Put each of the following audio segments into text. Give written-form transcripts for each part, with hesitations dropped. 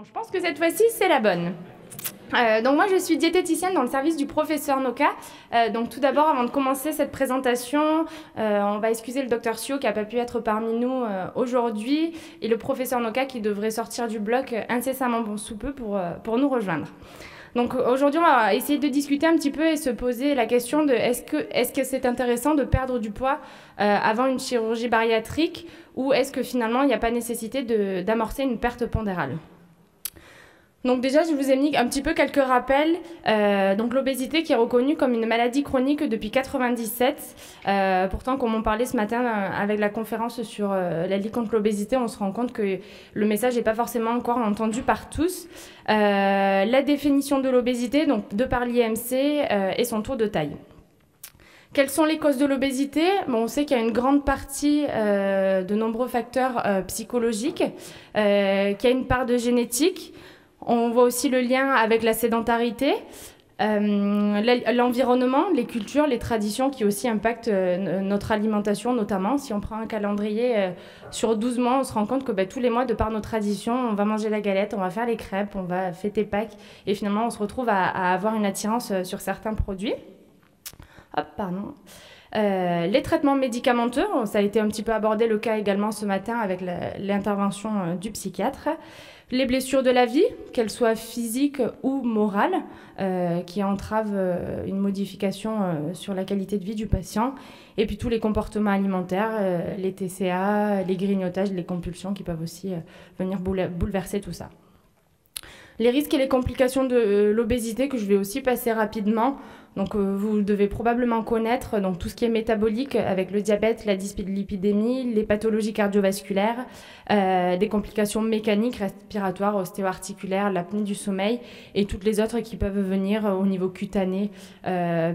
Bon, je pense que cette fois-ci, c'est la bonne. Donc moi, je suis diététicienne dans le service du professeur Noka. Donc tout d'abord, avant de commencer cette présentation, on va excuser le docteur Sio qui n'a pas pu être parmi nous aujourd'hui et le professeur Noka qui devrait sortir du bloc incessamment sous peu pour nous rejoindre. Donc aujourd'hui, on va essayer de discuter un petit peu et se poser la question de est-ce que c'est intéressant de perdre du poids avant une chirurgie bariatrique ou est-ce que finalement, il n'y a pas nécessité d'amorcer une perte pondérale. Donc déjà, je vous ai mis un petit peu quelques rappels. Donc l'obésité qui est reconnue comme une maladie chronique depuis 1997. Pourtant, comme on parlait ce matin avec la conférence sur la Ligue contre l'obésité, on se rend compte que le message n'est pas forcément encore entendu par tous. La définition de l'obésité, donc de par l'IMC, et son taux de taille. Quelles sont les causes de l'obésité ? On sait qu'il y a une grande partie de nombreux facteurs psychologiques, qu'il y a une part de génétique. On voit aussi le lien avec la sédentarité, l'environnement, les cultures, les traditions qui aussi impactent notre alimentation notamment. Si on prend un calendrier sur 12 mois, on se rend compte que tous les mois, de par nos traditions, on va manger la galette, on va faire les crêpes, on va fêter Pâques et finalement on se retrouve à avoir une attirance sur certains produits. Hop, pardon. Les traitements médicamenteux, ça a été un petit peu abordé le cas également ce matin avec l'intervention du psychiatre. Les blessures de la vie, qu'elles soient physiques ou morales, qui entravent une modification sur la qualité de vie du patient. Et puis tous les comportements alimentaires, les TCA, les grignotages, les compulsions qui peuvent aussi venir bouleverser tout ça. Les risques et les complications de l'obésité que je vais aussi passer rapidement. Donc, vous devez probablement connaître donc, tout ce qui est métabolique avec le diabète, la dyslipidémie, les pathologies cardiovasculaires, des complications mécaniques, respiratoires, ostéo-articulaires, l'apnée du sommeil et toutes les autres qui peuvent venir au niveau cutané,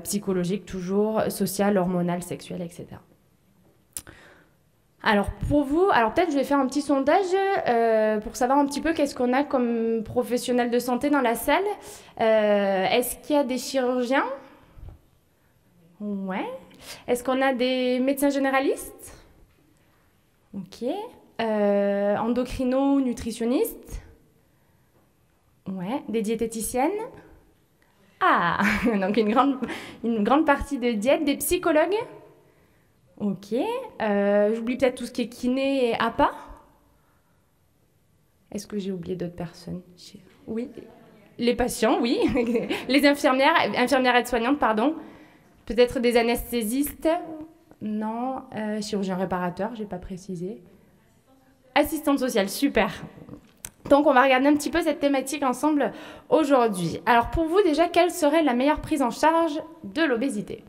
psychologique toujours, social, hormonal, sexuel, etc. Alors pour vous, peut-être je vais faire un petit sondage pour savoir un petit peu qu'est-ce qu'on a comme professionnels de santé dans la salle. Est-ce qu'il y a des chirurgiens ? Ouais. Est-ce qu'on a des médecins généralistes ? Ok. Endocrino, nutritionnistes ? Ouais. Des diététiciennes ? Ah, donc une grande partie de diète. Des psychologues ? Ok. J'oublie peut-être tout ce qui est kiné et APA. Est-ce que j'ai oublié d'autres personnes ? Oui. Les patients, oui. Les infirmières aides-soignantes, pardon. Peut-être des anesthésistes. Non. Chirurgien réparateur, je n'ai pas précisé. Assistante sociale, super. Donc, on va regarder un petit peu cette thématique ensemble aujourd'hui. Alors, pour vous, déjà, quelle serait la meilleure prise en charge de l'obésité ?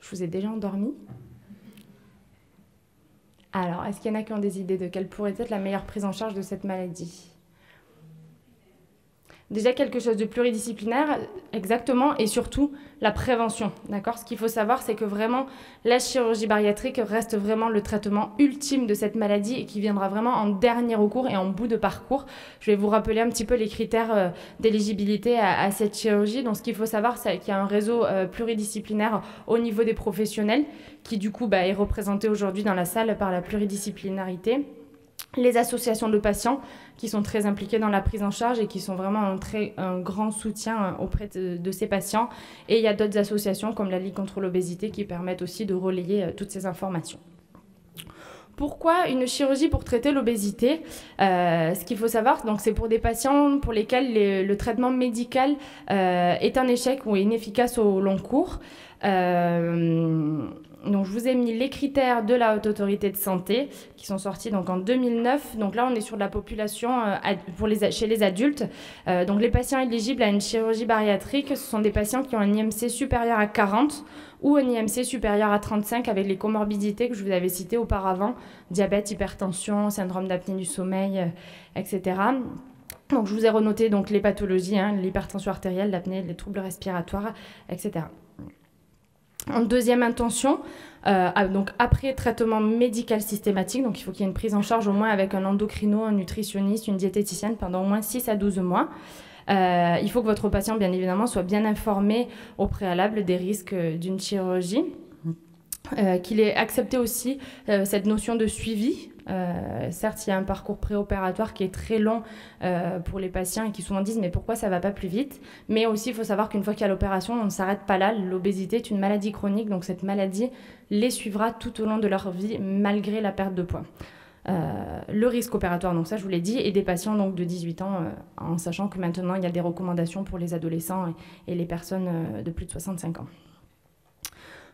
Je vous ai déjà endormi. Alors, est-ce qu'il y en a qui ont des idées de quelle pourrait être la meilleure prise en charge de cette maladie ? Déjà quelque chose de pluridisciplinaire, exactement, et surtout la prévention, d'accord ? Ce qu'il faut savoir, c'est que vraiment, la chirurgie bariatrique reste vraiment le traitement ultime de cette maladie et qui viendra vraiment en dernier recours et en bout de parcours. Je vais vous rappeler un petit peu les critères d'éligibilité à cette chirurgie. Donc, ce qu'il faut savoir, c'est qu'il y a un réseau pluridisciplinaire au niveau des professionnels qui, du coup, est représenté aujourd'hui dans la salle par la pluridisciplinarité. Les associations de patients qui sont très impliquées dans la prise en charge et qui sont vraiment un grand soutien auprès de ces patients. Et il y a d'autres associations comme la Ligue contre l'obésité qui permettent aussi de relayer toutes ces informations. Pourquoi une chirurgie pour traiter l'obésité ? Ce qu'il faut savoir, donc, c'est pour des patients pour lesquels le traitement médical est un échec ou inefficace au long cours. Donc, je vous ai mis les critères de la Haute Autorité de Santé qui sont sortis donc, en 2009. Donc là, on est sur la population chez les adultes. Donc, les patients éligibles à une chirurgie bariatrique, ce sont des patients qui ont un IMC supérieur à 40 ou un IMC supérieur à 35 avec les comorbidités que je vous avais citées auparavant, diabète, hypertension, syndrome d'apnée du sommeil, etc. Donc, je vous ai renoté donc, les pathologies, l'hypertension artérielle, l'apnée, les troubles respiratoires, etc. En deuxième intention, donc après traitement médical systématique, donc il faut qu'il y ait une prise en charge au moins avec un endocrino, un nutritionniste, une diététicienne pendant au moins 6 à 12 mois. Il faut que votre patient, bien évidemment, soit bien informé au préalable des risques d'une chirurgie. qu'il ait accepté aussi cette notion de suivi. Certes, il y a un parcours préopératoire qui est très long pour les patients et qui souvent disent mais pourquoi ça ne va pas plus vite? Mais aussi, il faut savoir qu'une fois qu'il y a l'opération, on ne s'arrête pas là. L'obésité est une maladie chronique, donc cette maladie les suivra tout au long de leur vie malgré la perte de poids. Le risque opératoire, donc ça je vous l'ai dit, et des patients donc, de 18 ans, en sachant que maintenant il y a des recommandations pour les adolescents et les personnes de plus de 65 ans.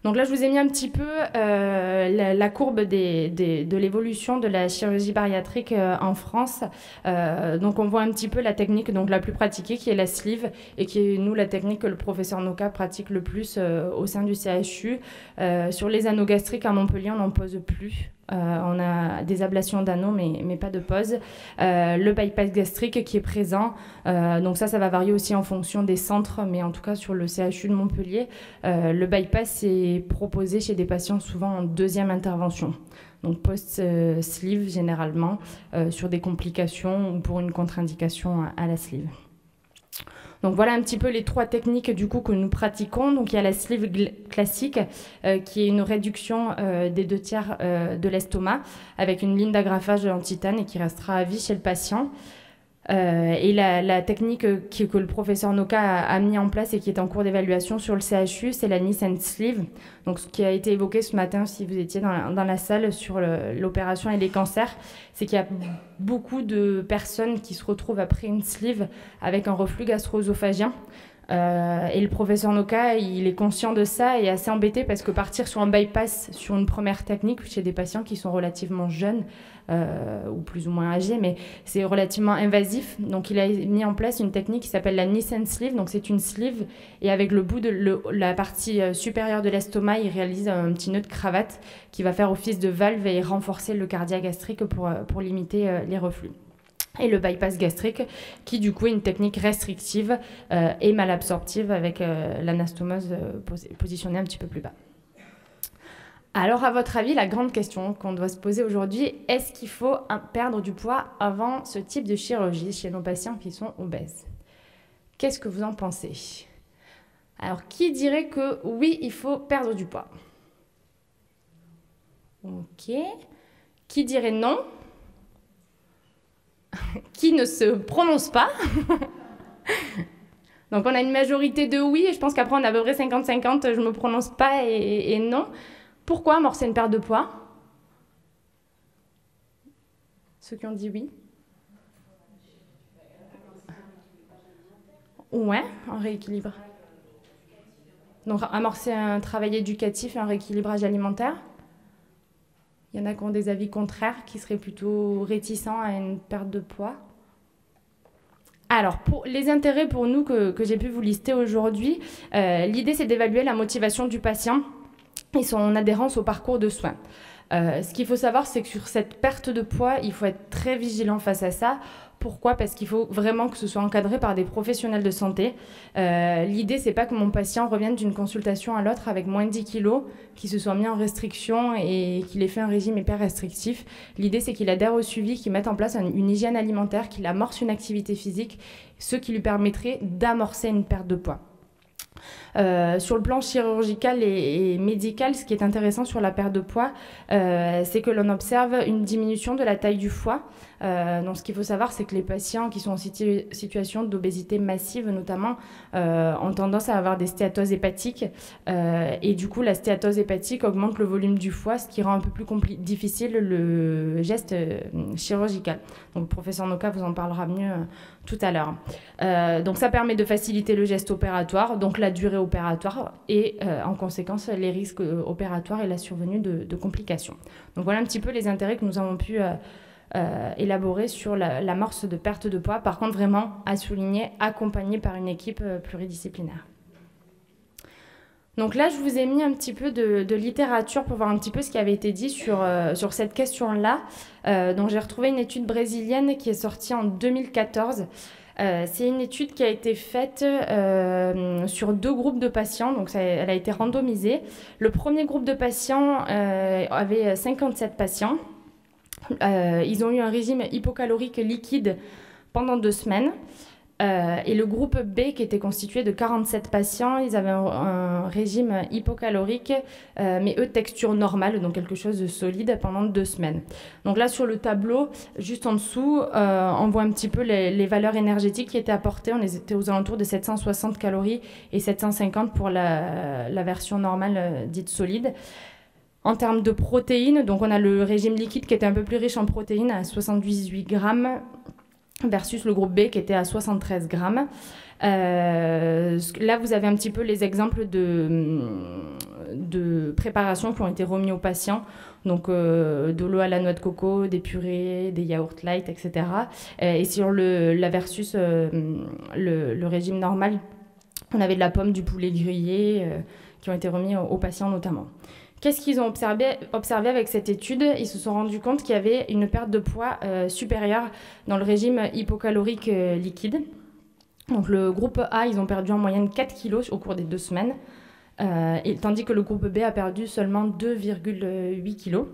Donc là, je vous ai mis un petit peu la courbe de l'évolution de la chirurgie bariatrique en France. Donc on voit un petit peu la technique donc, la plus pratiquée, qui est la sleeve, et qui est, nous, la technique que le professeur Noka pratique le plus au sein du CHU. Sur les anneaux gastriques à Montpellier, on n'en pose plus. On a des ablations d'anneaux, mais pas de pause. Le bypass gastrique qui est présent. Donc ça va varier aussi en fonction des centres, mais en tout cas sur le CHU de Montpellier, le bypass est proposé chez des patients souvent en deuxième intervention. Donc post-sleeve généralement, sur des complications ou pour une contre-indication à la sleeve. Donc voilà un petit peu les trois techniques du coup que nous pratiquons. Donc il y a la sleeve classique qui est une réduction des 2/3 de l'estomac avec une ligne d'agrafage en titane et qui restera à vie chez le patient. Et la technique que le professeur Noka a mis en place et qui est en cours d'évaluation sur le CHU, c'est la Nissen Sleeve. Donc, ce qui a été évoqué ce matin, si vous étiez dans la salle sur l'opération et les cancers, c'est qu'il y a beaucoup de personnes qui se retrouvent après une sleeve avec un reflux gastro-œsophagien. Et le professeur Noka, il est conscient de ça et est assez embêté parce que partir sur un bypass sur une première technique chez des patients qui sont relativement jeunes ou plus ou moins âgés, mais c'est relativement invasif. Donc il a mis en place une technique qui s'appelle la Nissen Sleeve. Donc c'est une sleeve et avec le bout de la partie supérieure de l'estomac, il réalise un petit nœud de cravate qui va faire office de valve et renforcer le cardia gastrique pour limiter les reflux. Et le bypass gastrique, qui du coup est une technique restrictive et malabsorptive avec l'anastomose positionnée un petit peu plus bas. Alors à votre avis, la grande question qu'on doit se poser aujourd'hui, est-ce qu'il faut perdre du poids avant ce type de chirurgie chez nos patients qui sont obèses? Qu'est-ce que vous en pensez? Alors qui dirait que oui, il faut perdre du poids? Ok. Qui dirait non? Qui ne se prononce pas. Donc on a une majorité de oui, et je pense qu'après on a à peu près 50-50, je ne me prononce pas et non. Pourquoi amorcer une perte de poids? Ceux qui ont dit oui. Ouais, un rééquilibre. Donc amorcer un travail éducatif et un rééquilibrage alimentaire. Il y en a qui ont des avis contraires, qui seraient plutôt réticents à une perte de poids. Alors, pour les intérêts pour nous que j'ai pu vous lister aujourd'hui, l'idée c'est d'évaluer la motivation du patient et son adhérence au parcours de soins. Ce qu'il faut savoir, c'est que sur cette perte de poids, il faut être très vigilant face à ça. Pourquoi? Parce qu'il faut vraiment que ce soit encadré par des professionnels de santé. L'idée, c'est pas que mon patient revienne d'une consultation à l'autre avec moins de 10 kilos, qu'il se soit mis en restriction et qu'il ait fait un régime hyper restrictif. L'idée, c'est qu'il adhère au suivi, qu'il mette en place une hygiène alimentaire, qu'il amorce une activité physique, ce qui lui permettrait d'amorcer une perte de poids. Sur le plan chirurgical et médical, ce qui est intéressant sur la perte de poids, c'est que l'on observe une diminution de la taille du foie. Donc, ce qu'il faut savoir, c'est que les patients qui sont en situation d'obésité massive, notamment, ont tendance à avoir des stéatoses hépatiques. Et du coup, la stéatose hépatique augmente le volume du foie, ce qui rend un peu plus difficile le geste chirurgical. Donc, le professeur Noka vous en parlera mieux tout à l'heure. Donc, ça permet de faciliter le geste opératoire, donc la durée opératoire et en conséquence les risques opératoires et la survenue de complications. Donc, voilà un petit peu les intérêts que nous avons pu élaborer sur l'amorce de perte de poids. Par contre, vraiment, à souligner, accompagné par une équipe pluridisciplinaire. Donc là, je vous ai mis un petit peu de littérature pour voir un petit peu ce qui avait été dit sur cette question-là. Donc j'ai retrouvé une étude brésilienne qui est sortie en 2014. C'est une étude qui a été faite sur 2 groupes de patients, donc elle a été randomisée. Le premier groupe de patients avait 57 patients. Ils ont eu un régime hypocalorique liquide pendant 2 semaines. Et le groupe B, qui était constitué de 47 patients, ils avaient un régime hypocalorique, mais eux, texture normale, donc quelque chose de solide pendant 2 semaines. Donc là, sur le tableau, juste en dessous, on voit un petit peu les valeurs énergétiques qui étaient apportées. On était aux alentours de 760 calories et 750 pour la version normale dite solide. En termes de protéines, donc on a le régime liquide qui était un peu plus riche en protéines, à 78 grammes, versus le groupe B qui était à 73 grammes. Là, vous avez un petit peu les exemples de préparations qui ont été remis aux patients. Donc, de l'eau à la noix de coco, des purées, des yaourts light, etc. Et sur la versus le régime normal, on avait de la pomme, du poulet grillé, qui ont été remis aux patients notamment. Qu'est-ce qu'ils ont observé avec cette étude? Ils se sont rendus compte qu'il y avait une perte de poids supérieure dans le régime hypocalorique liquide. Donc le groupe A, ils ont perdu en moyenne 4 kilos au cours des 2 semaines, tandis que le groupe B a perdu seulement 2,8 kilos.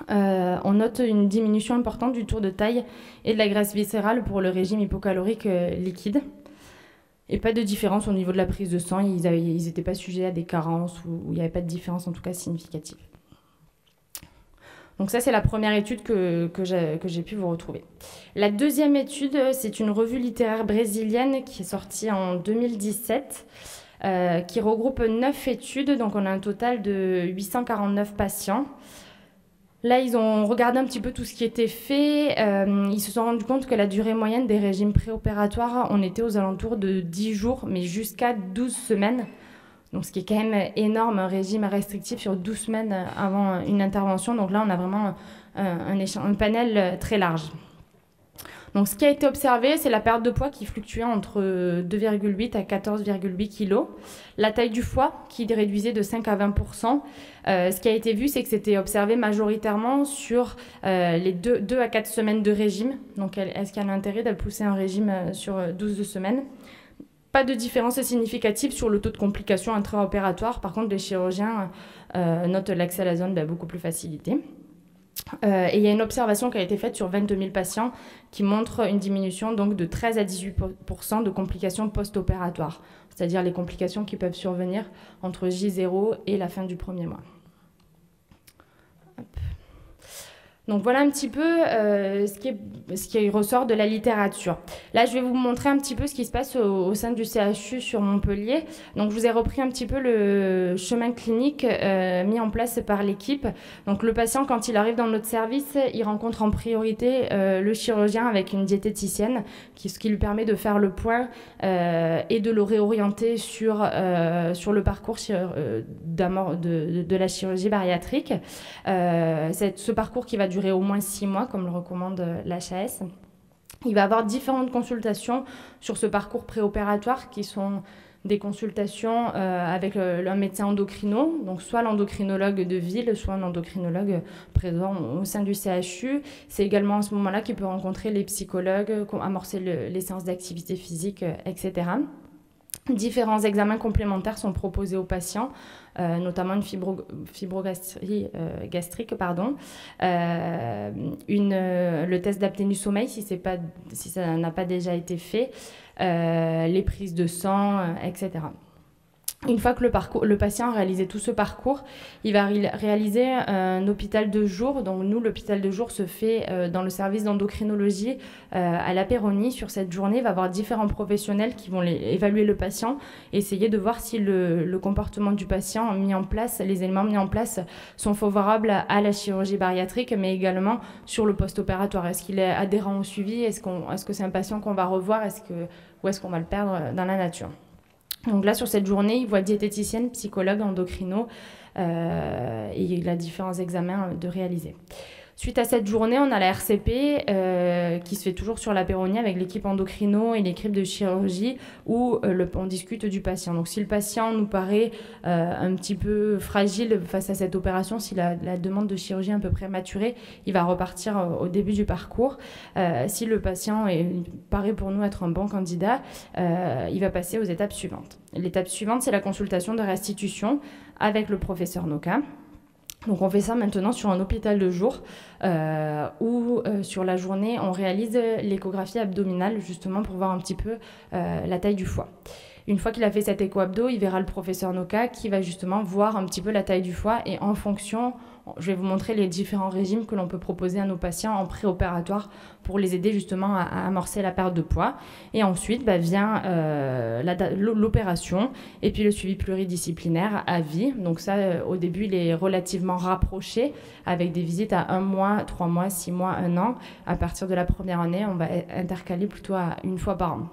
On note une diminution importante du tour de taille et de la graisse viscérale pour le régime hypocalorique liquide. Et pas de différence au niveau de la prise de sang, ils n'étaient pas sujets à des carences ou il n'y avait pas de différence en tout cas significative. Donc ça, c'est la première étude que j'ai pu vous retrouver. La deuxième étude, c'est une revue littéraire brésilienne qui est sortie en 2017, qui regroupe 9 études, donc on a un total de 849 patients. Là, ils ont regardé un petit peu tout ce qui était fait. Ils se sont rendus compte que la durée moyenne des régimes préopératoires, on était aux alentours de 10 jours, mais jusqu'à 12 semaines. Donc, ce qui est quand même énorme, un régime restrictif sur 12 semaines avant une intervention. Donc là, on a vraiment un panel très large. Donc, ce qui a été observé, c'est la perte de poids qui fluctuait entre 2,8 à 14,8 kg. La taille du foie qui réduisait de 5 à 20%. Ce qui a été vu, c'est que c'était observé majoritairement sur les 2 à 4 semaines de régime. Donc, est-ce qu'il y a un intérêt de pousser un régime sur 12 semaines? Pas de différence significative sur le taux de complications intra-opératoires. Par contre, les chirurgiens notent l'accès à la zone beaucoup plus facilité. Et il y a une observation qui a été faite sur 22 000 patients qui montre une diminution donc, de 13 à 18% de complications post-opératoires, c'est-à-dire les complications qui peuvent survenir entre J0 et la fin du premier mois. Hop. Donc voilà un petit peu ce qui ressort de la littérature. Là, je vais vous montrer un petit peu ce qui se passe au sein du CHU sur Montpellier. Donc je vous ai repris un petit peu le chemin clinique mis en place par l'équipe. Donc le patient, quand il arrive dans notre service, il rencontre en priorité le chirurgien avec une diététicienne, ce qui lui permet de faire le point et de le réorienter sur le parcours de la chirurgie bariatrique. Ce parcours qui va durer au moins 6 mois, comme le recommande l'HAS. Il va avoir différentes consultations sur ce parcours préopératoire qui sont des consultations avec un médecin endocrino, donc soit l'endocrinologue de ville, soit un endocrinologue présent au sein du CHU. C'est également à ce moment-là qu'il peut rencontrer les psychologues, amorcer les séances d'activité physique, etc. Différents examens complémentaires sont proposés aux patients, notamment une fibrogastrie gastrique, le test d'apnée du sommeil si ça n'a pas déjà été fait, les prises de sang, etc. Une fois que le patient a réalisé tout ce parcours, il va réaliser un hôpital de jour. Donc nous, l'hôpital de jour se fait dans le service d'endocrinologie à la Péronie. Sur cette journée, il va y avoir différents professionnels qui vont évaluer le patient, essayer de voir si le comportement du patient mis en place, les éléments mis en place sont favorables à la chirurgie bariatrique, mais également sur le post-opératoire. Est-ce qu'il est adhérent au suivi? Est-ce que c'est un patient qu'on va revoir? Ou est-ce qu'on va le perdre dans la nature? Donc là, sur cette journée, il voit diététicienne, psychologue, endocrino et il a différents examens de réaliser. Suite à cette journée, on a la RCP qui se fait toujours sur la Péronie avec l'équipe endocrino et l'équipe de chirurgie où on discute du patient. Donc si le patient nous paraît un petit peu fragile face à cette opération, si la demande de chirurgie est un peu prématurée, il va repartir au début du parcours. Si le patient paraît pour nous être un bon candidat, il va passer aux étapes suivantes. L'étape suivante, c'est la consultation de restitution avec le professeur Noka. Donc on fait ça maintenant sur un hôpital de jour où sur la journée on réalise l'échographie abdominale justement pour voir un petit peu la taille du foie. Une fois qu'il a fait cet écho-abdo, il verra le professeur Noka qui va justement voir un petit peu la taille du foie et en fonction, je vais vous montrer les différents régimes que l'on peut proposer à nos patients en préopératoire pour les aider justement à amorcer la perte de poids. Et ensuite vient l'opération et puis le suivi pluridisciplinaire à vie. Donc ça, au début, il est relativement rapproché avec des visites à 1 mois, 3 mois, 6 mois, 1 an. À partir de la première année, on va intercaler plutôt à 1 fois par an.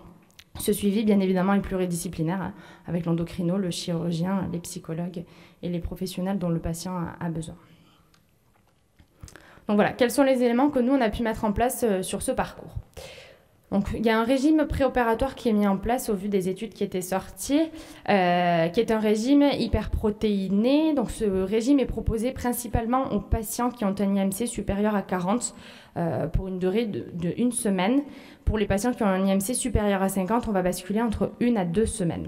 Ce suivi, bien évidemment, est pluridisciplinaire, avec l'endocrino, le chirurgien, les psychologues et les professionnels dont le patient a besoin. Donc voilà, quels sont les éléments que nous, on a pu mettre en place sur ce parcours? Donc, il y a un régime préopératoire qui est mis en place au vu des études qui étaient sorties, qui est un régime hyperprotéiné. Donc, ce régime est proposé principalement aux patients qui ont un IMC supérieur à 40 pour une durée de 1 semaine. Pour les patients qui ont un IMC supérieur à 50, on va basculer entre 1 à 2 semaines.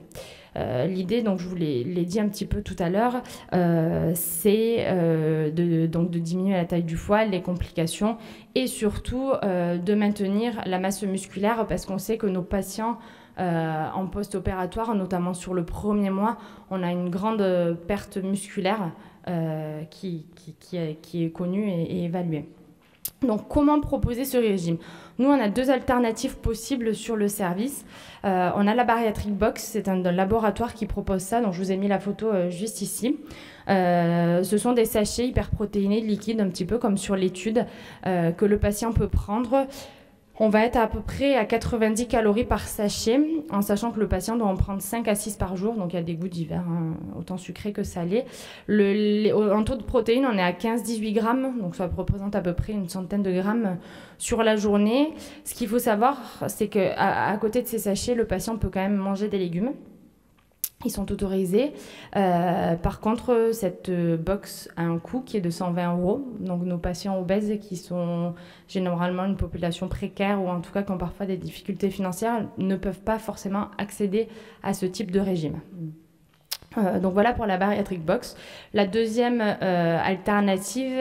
L'idée, donc je vous l'ai dit un petit peu tout à l'heure, c'est de diminuer la taille du foie, les complications et surtout de maintenir la masse musculaire parce qu'on sait que nos patients en post-opératoire, notamment sur le premier mois, on a une grande perte musculaire qui est connue et évaluée. Donc, comment proposer ce régime? Nous, on a 2 alternatives possibles sur le service. On a la Bariatric Box, c'est un laboratoire qui propose ça, donc je vous ai mis la photo juste ici. Ce sont des sachets hyperprotéinés liquides, un petit peu comme sur l'étude, que le patient peut prendre. On va être à peu près à 90 calories par sachet, en sachant que le patient doit en prendre 5 à 6 par jour, donc il y a des goûts divers, hein, autant sucré que salé. En taux de protéines, on est à 15-18 grammes, donc ça représente à peu près une centaine de grammes sur la journée. Ce qu'il faut savoir, c'est qu'à côté de ces sachets, le patient peut quand même manger des légumes. Ils sont autorisés. Par contre, cette box a un coût qui est de 120 €. Donc, nos patients obèses qui sont généralement une population précaire ou en tout cas qui ont parfois des difficultés financières ne peuvent pas forcément accéder à ce type de régime. Donc voilà pour la Bariatric Box. La deuxième alternative,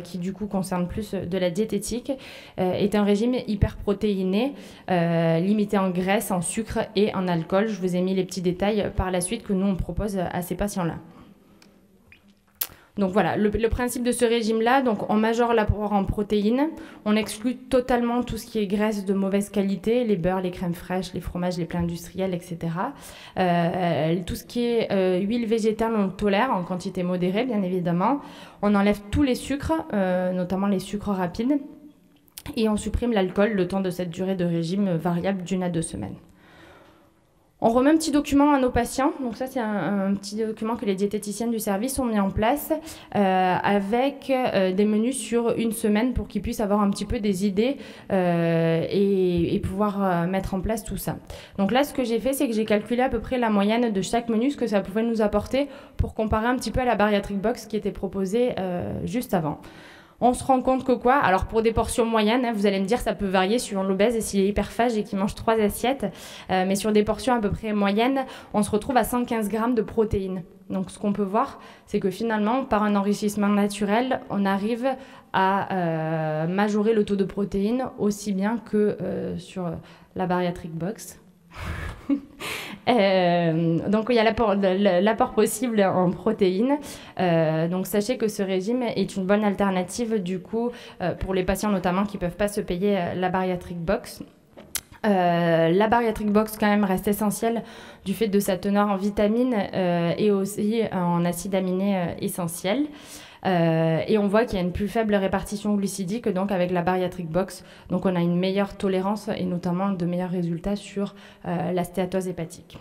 qui du coup concerne plus de la diététique, est un régime hyperprotéiné, limité en graisse, en sucre et en alcool. Je vous ai mis les petits détails par la suite que nous on propose à ces patients-là. Donc voilà, le principe de ce régime-là, donc on majore l'apport en protéines, on exclut totalement tout ce qui est graisse de mauvaise qualité, les beurres, les crèmes fraîches, les fromages, les plats industriels, etc. Tout ce qui est huile végétale, on le tolère en quantité modérée, bien évidemment. On enlève tous les sucres, notamment les sucres rapides, et on supprime l'alcool le temps de cette durée de régime variable d'1 à 2 semaines. On remet un petit document à nos patients, donc ça c'est un petit document que les diététiciennes du service ont mis en place avec des menus sur 1 semaine pour qu'ils puissent avoir un petit peu des idées et pouvoir mettre en place tout ça. Donc là ce que j'ai fait c'est que j'ai calculé à peu près la moyenne de chaque menu, ce que ça pouvait nous apporter pour comparer un petit peu à la Bariatric Box qui était proposée juste avant. On se rend compte que quoi? Alors pour des portions moyennes, hein, vous allez me dire ça peut varier suivant l'obèse et s'il est hyperphage et qu'il mange 3 assiettes, mais sur des portions à peu près moyennes, on se retrouve à 115 grammes de protéines. Donc ce qu'on peut voir, c'est que finalement, par un enrichissement naturel, on arrive à majorer le taux de protéines aussi bien que sur la Bariatric Box. Donc il y a l'apport possible en protéines. Donc sachez que ce régime est une bonne alternative du coup pour les patients notamment qui ne peuvent pas se payer la Bariatric Box. La Bariatric Box quand même reste essentielle du fait de sa teneur en vitamines et aussi en acides aminés essentiels. Et on voit qu'il y a une plus faible répartition glucidique donc avec la Bariatric Box. Donc on a une meilleure tolérance et notamment de meilleurs résultats sur la stéatose hépatique.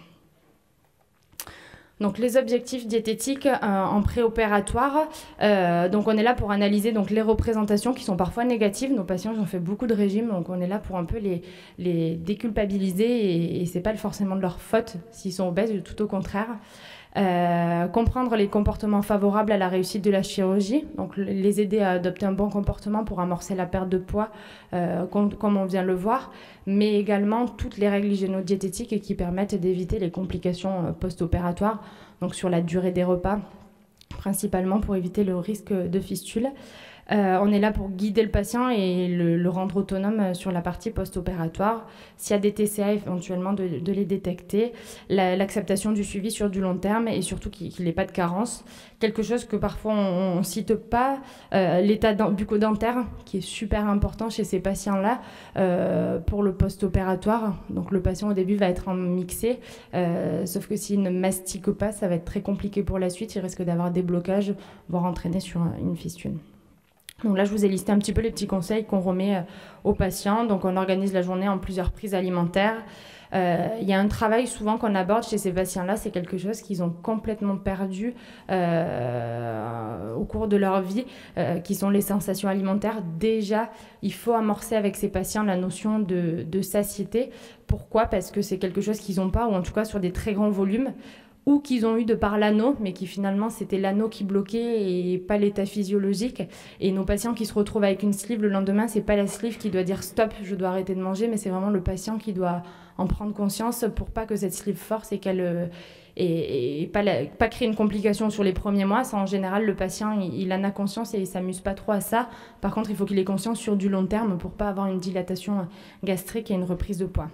Donc les objectifs diététiques en préopératoire, donc on est là pour analyser donc les représentations qui sont parfois négatives. Nos patients ont fait beaucoup de régimes, donc on est là pour un peu les déculpabiliser et c'est pas forcément de leur faute s'ils sont obèses, tout au contraire. Comprendre les comportements favorables à la réussite de la chirurgie, donc les aider à adopter un bon comportement pour amorcer la perte de poids, comme on vient le voir, mais également toutes les règles hygiéno-diététiques qui permettent d'éviter les complications post-opératoires, donc sur la durée des repas, principalement pour éviter le risque de fistule. On est là pour guider le patient et le rendre autonome sur la partie post-opératoire. S'il y a des TCA, éventuellement de les détecter. L'acceptation du suivi sur du long terme et surtout qu'il n'ait pas de carence. Quelque chose que parfois on ne cite pas, l'état bucco-dentaire qui est super important chez ces patients-là pour le post-opératoire. Donc le patient au début va être en mixé, sauf que s'il ne mastique pas, ça va être très compliqué pour la suite. Il risque d'avoir des blocages, voire entraîner sur une fistule. Donc là, je vous ai listé un petit peu les petits conseils qu'on remet aux patients. Donc on organise la journée en plusieurs prises alimentaires. Il y a un travail souvent qu'on aborde chez ces patients-là, c'est quelque chose qu'ils ont complètement perdu au cours de leur vie, qui sont les sensations alimentaires. Déjà, il faut amorcer avec ces patients la notion de satiété. Pourquoi? Parce que c'est quelque chose qu'ils n'ont pas, ou en tout cas sur des très grands volumes, ou qu'ils ont eu de par l'anneau, mais qui finalement c'était l'anneau qui bloquait et pas l'état physiologique. Et nos patients qui se retrouvent avec une sleeve le lendemain, c'est pas la sleeve qui doit dire stop, je dois arrêter de manger, mais c'est vraiment le patient qui doit en prendre conscience pour pas que cette sleeve force et qu'elle et pas créer une complication sur les premiers mois. Ça, en général, le patient il en a conscience et il s'amuse pas trop à ça. Par contre, il faut qu'il ait conscience sur du long terme pour pas avoir une dilatation gastrique et une reprise de poids.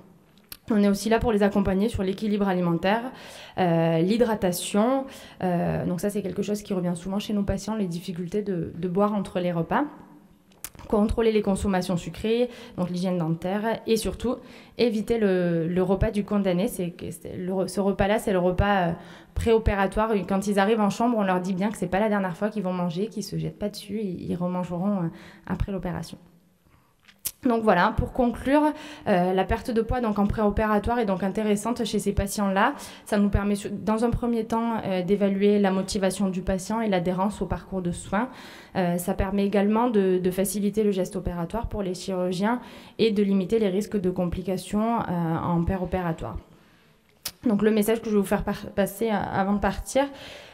On est aussi là pour les accompagner sur l'équilibre alimentaire, l'hydratation. Donc ça, c'est quelque chose qui revient souvent chez nos patients, les difficultés de boire entre les repas. Contrôler les consommations sucrées, donc l'hygiène dentaire, et surtout éviter le repas du condamné. Ce repas-là, c'est le repas préopératoire. Quand ils arrivent en chambre, on leur dit bien que ce n'est pas la dernière fois qu'ils vont manger, qu'ils ne se jettent pas dessus, ils remangeront après l'opération. Donc voilà, pour conclure, la perte de poids donc en préopératoire est donc intéressante chez ces patients-là. Ça nous permet dans un premier temps d'évaluer la motivation du patient et l'adhérence au parcours de soins. Ça permet également de faciliter le geste opératoire pour les chirurgiens et de limiter les risques de complications en préopératoire. Donc le message que je vais vous faire passer avant de partir,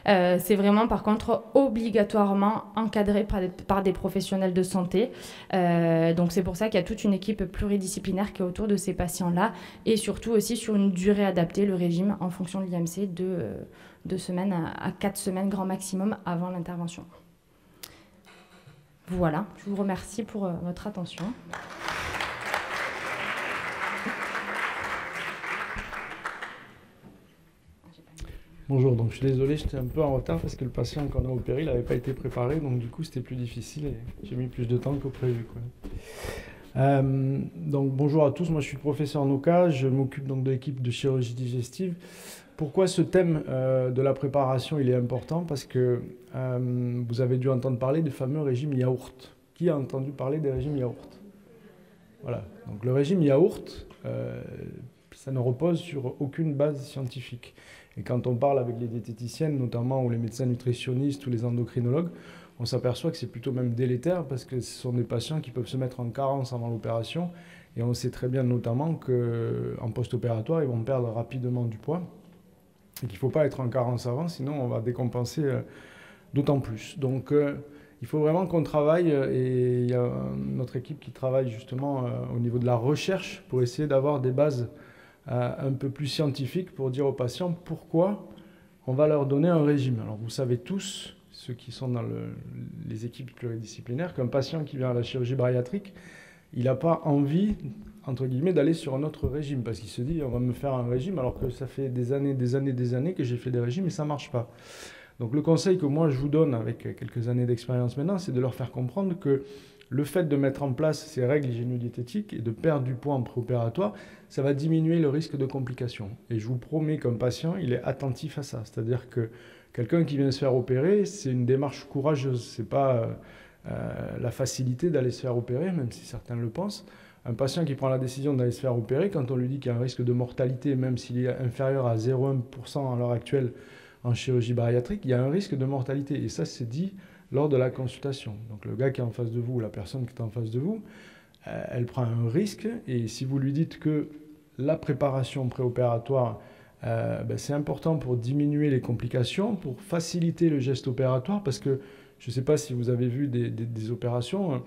c'est vraiment par contre obligatoirement encadré par des professionnels de santé. Donc c'est pour ça qu'il y a toute une équipe pluridisciplinaire qui est autour de ces patients-là et surtout aussi sur une durée adaptée, le régime en fonction de l'IMC de 2 semaines à 4 semaines grand maximum avant l'intervention. Voilà, je vous remercie pour votre attention. Bonjour, donc je suis désolé, j'étais un peu en retard parce que le patient qu'on a opéré, il n'avait pas été préparé, donc du coup c'était plus difficile et j'ai mis plus de temps que prévu, quoi. Donc bonjour à tous, moi je suis le professeur Noka, je m'occupe donc de l'équipe de chirurgie digestive. Pourquoi ce thème de la préparation il est important? Parce que vous avez dû entendre parler des fameux régimes yaourt. Qui a entendu parler des régimes yaourt? Voilà, donc le régime yaourt, ça ne repose sur aucune base scientifique. Et quand on parle avec les diététiciennes, notamment, ou les médecins nutritionnistes ou les endocrinologues, on s'aperçoit que c'est plutôt même délétère parce que ce sont des patients qui peuvent se mettre en carence avant l'opération. Et on sait très bien notamment qu'en post-opératoire, ils vont perdre rapidement du poids. Et qu'il ne faut pas être en carence avant, sinon on va décompenser d'autant plus. Donc il faut vraiment qu'on travaille, et il y a notre équipe qui travaille justement au niveau de la recherche pour essayer d'avoir des bases un peu plus scientifique pour dire aux patients pourquoi on va leur donner un régime. Alors vous savez tous, ceux qui sont dans les équipes pluridisciplinaires, qu'un patient qui vient à la chirurgie bariatrique, il n'a pas envie, entre guillemets, d'aller sur un autre régime parce qu'il se dit on va me faire un régime alors que ça fait des années que j'ai fait des régimes et ça ne marche pas. Donc le conseil que moi je vous donne avec quelques années d'expérience maintenant, c'est de leur faire comprendre que le fait de mettre en place ces règles hygiéno-diététiques et de perdre du poids en préopératoire, ça va diminuer le risque de complications. Et je vous promets qu'un patient, il est attentif à ça. C'est-à-dire que quelqu'un qui vient se faire opérer, c'est une démarche courageuse. Ce n'est pas la facilité d'aller se faire opérer, même si certains le pensent. Un patient qui prend la décision d'aller se faire opérer, quand on lui dit qu'il y a un risque de mortalité, même s'il est inférieur à 0,1% à l'heure actuelle en chirurgie bariatrique, il y a un risque de mortalité. Et ça, c'est dit lors de la consultation. Donc le gars qui est en face de vous, ou la personne qui est en face de vous, elle prend un risque, et si vous lui dites que la préparation préopératoire, c'est important pour diminuer les complications, pour faciliter le geste opératoire, parce que je ne sais pas si vous avez vu des opérations,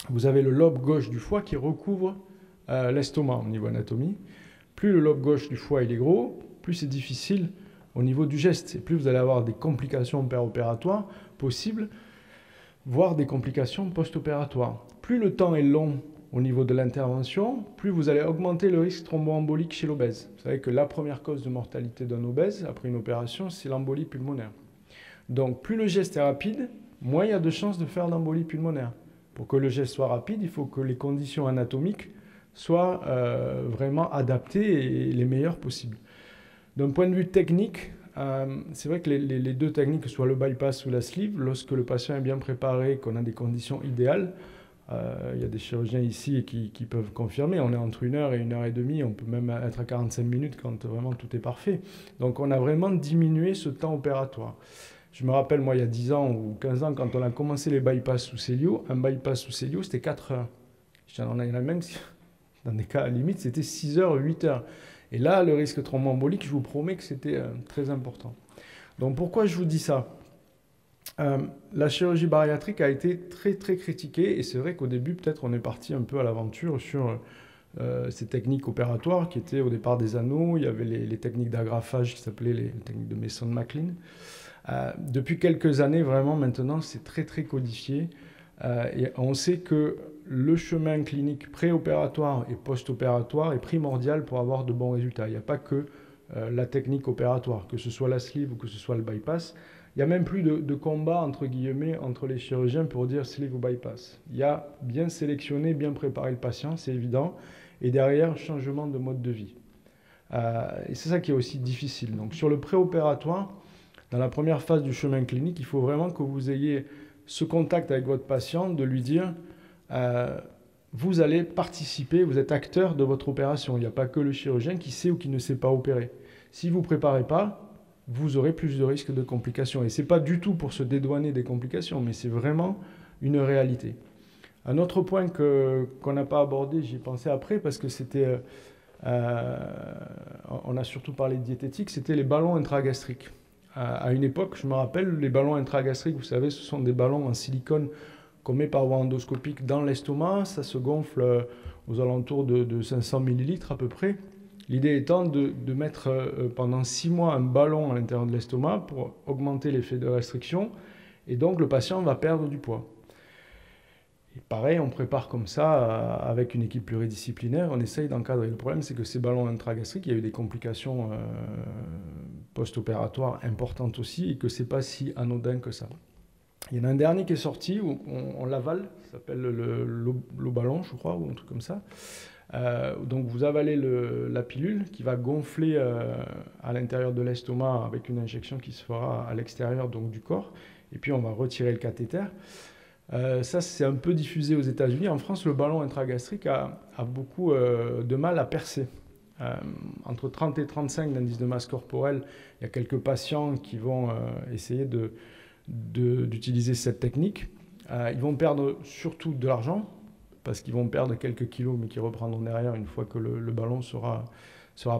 vous avez le lobe gauche du foie qui recouvre l'estomac au niveau anatomie. Plus le lobe gauche du foie il est gros, plus c'est difficile au niveau du geste. Et plus vous allez avoir des complications péropératoires possibles, voire des complications post-opératoires. Plus le temps est long au niveau de l'intervention, plus vous allez augmenter le risque thromboembolique chez l'obèse. Vous savez que la première cause de mortalité d'un obèse après une opération, c'est l'embolie pulmonaire. Donc plus le geste est rapide, moins il y a de chances de faire d'embolie pulmonaire. Pour que le geste soit rapide, il faut que les conditions anatomiques soient vraiment adaptées et les meilleures possibles. D'un point de vue technique, c'est vrai que les deux techniques, que ce soit le bypass ou la sleeve, lorsque le patient est bien préparé, qu'on a des conditions idéales, il y a des chirurgiens ici qui peuvent confirmer, on est entre 1 heure et 1 heure et demie, on peut même être à 45 minutes quand vraiment tout est parfait. Donc on a vraiment diminué ce temps opératoire. Je me rappelle, moi, il y a 10 ans ou 15 ans, quand on a commencé les bypass sous Célio, un bypass sous Célio, c'était 4 heures. On en a même, dans des cas à limite, c'était 6 heures, 8 heures. Et là, le risque thromboembolique, je vous promets que c'était très important. Donc pourquoi je vous dis ça ? La chirurgie bariatrique a été très très critiquée, et c'est vrai qu'au début, peut-être, on est parti un peu à l'aventure sur ces techniques opératoires qui étaient au départ des anneaux. Il y avait les techniques d'agrafage qui s'appelaient les techniques de Mason-McLean. Depuis quelques années, vraiment, maintenant, c'est très très codifié. Et on sait que le chemin clinique préopératoire et post-opératoire est primordial pour avoir de bons résultats. Il n'y a pas que la technique opératoire, que ce soit la sleeve ou que ce soit le bypass. Il n'y a même plus de combat, entre guillemets, entre les chirurgiens pour dire sleeve ou bypass. Il y a bien sélectionné, bien préparé le patient, c'est évident, et derrière, changement de mode de vie. Et c'est ça qui est aussi difficile. Donc sur le préopératoire, dans la première phase du chemin clinique, il faut vraiment que vous ayez ce contact avec votre patient, de lui dire vous allez participer, vous êtes acteur de votre opération. Il n'y a pas que le chirurgien qui sait ou qui ne sait pas opérer. Si vous ne préparez pas, vous aurez plus de risques de complications. Et ce n'est pas du tout pour se dédouaner des complications, mais c'est vraiment une réalité. Un autre point qu'on n'a pas abordé, j'y ai pensé après, parce que c'était... on a surtout parlé de diététique, c'était les ballons intragastriques. À une époque, je me rappelle, les ballons intragastriques, vous savez, ce sont des ballons en silicone qu'on met par voie endoscopique dans l'estomac. Ça se gonfle aux alentours de 500 ml à peu près. L'idée étant de mettre pendant 6 mois un ballon à l'intérieur de l'estomac pour augmenter l'effet de restriction. Et donc, le patient va perdre du poids. Et pareil, on prépare comme ça avec une équipe pluridisciplinaire, on essaye d'encadrer. Le problème, c'est que ces ballons intragastriques, il y a eu des complications post-opératoires importantes aussi, et que ce n'est pas si anodin que ça. Il y en a un dernier qui est sorti, où on l'avale, ça s'appelle le ballon, je crois, ou un truc comme ça. Donc vous avalez la pilule qui va gonfler à l'intérieur de l'estomac avec une injection qui se fera à l'extérieur donc, du corps, et puis on va retirer le cathéter. Ça, c'est un peu diffusé aux États-Unis. En France, le ballon intragastrique a beaucoup de mal à percer. Entre 30 et 35 d'indice de masse corporelle, il y a quelques patients qui vont essayer d'utiliser cette technique. Ils vont perdre surtout de l'argent, parce qu'ils vont perdre quelques kilos, mais qui reprendront derrière une fois que le ballon sera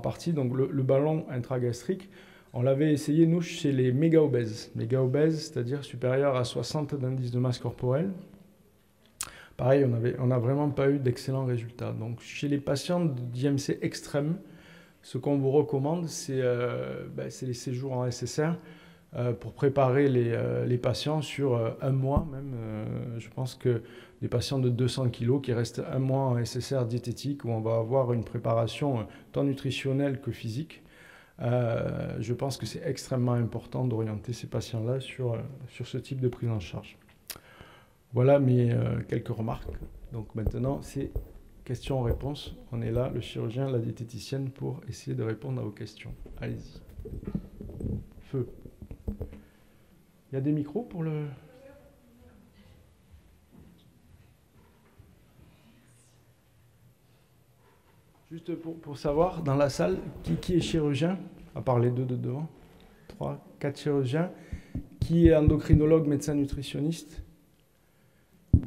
parti. Donc le ballon intragastrique, on l'avait essayé, nous, chez les méga-obèses. Méga-obèses, c'est-à-dire supérieurs à 60 d'indice de masse corporelle. Pareil, on n'a vraiment pas eu d'excellents résultats. Donc, chez les patients d'IMC extrême, ce qu'on vous recommande, c'est les séjours en SSR pour préparer les patients sur 1 mois même. Je pense que des patients de 200 kg qui restent 1 mois en SSR diététique, où on va avoir une préparation tant nutritionnelle que physique. Je pense que c'est extrêmement important d'orienter ces patients-là sur ce type de prise en charge. Voilà mes quelques remarques. Donc maintenant, c'est questions-réponses. On est là, le chirurgien, la diététicienne, pour essayer de répondre à vos questions. Allez-y. Feu. Il y a des micros pour le... Juste pour savoir, dans la salle, qui est chirurgien, à part les deux de devant, 3, 4 chirurgiens, qui est endocrinologue, médecin nutritionniste,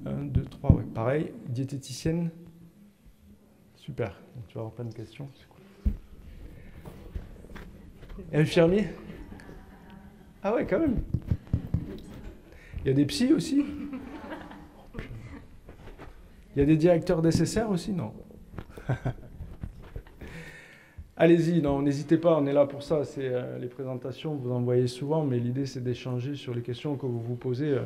1, 2, 3, ouais, pareil, diététicienne, super, donc tu vas avoir plein de questions, c'est cool. Infirmier? Ah ouais, quand même. Il y a des psys aussi? Il y a des directeurs d'SSR aussi? Non. Allez-y, non, n'hésitez pas, on est là pour ça. C'est les présentations, vous en voyez souvent, mais l'idée c'est d'échanger sur les questions que vous vous posez.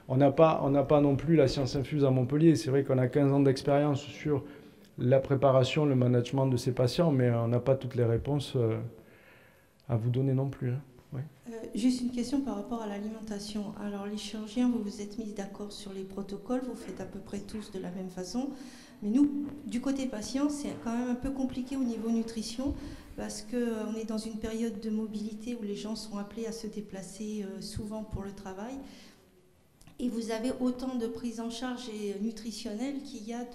On n'a pas non plus la science infuse à Montpellier. C'est vrai qu'on a 15 ans d'expérience sur la préparation, le management de ces patients, mais on n'a pas toutes les réponses à vous donner non plus. Hein. Oui. Juste une question par rapport à l'alimentation. Alors les chirurgiens, vous vous êtes mis d'accord sur les protocoles, vous faites à peu près tous de la même façon. Mais nous, du côté patient, c'est quand même un peu compliqué au niveau nutrition parce qu'on est dans une période de mobilité où les gens sont appelés à se déplacer souvent pour le travail. Et vous avez autant de prise en charge nutritionnelle qu'il y a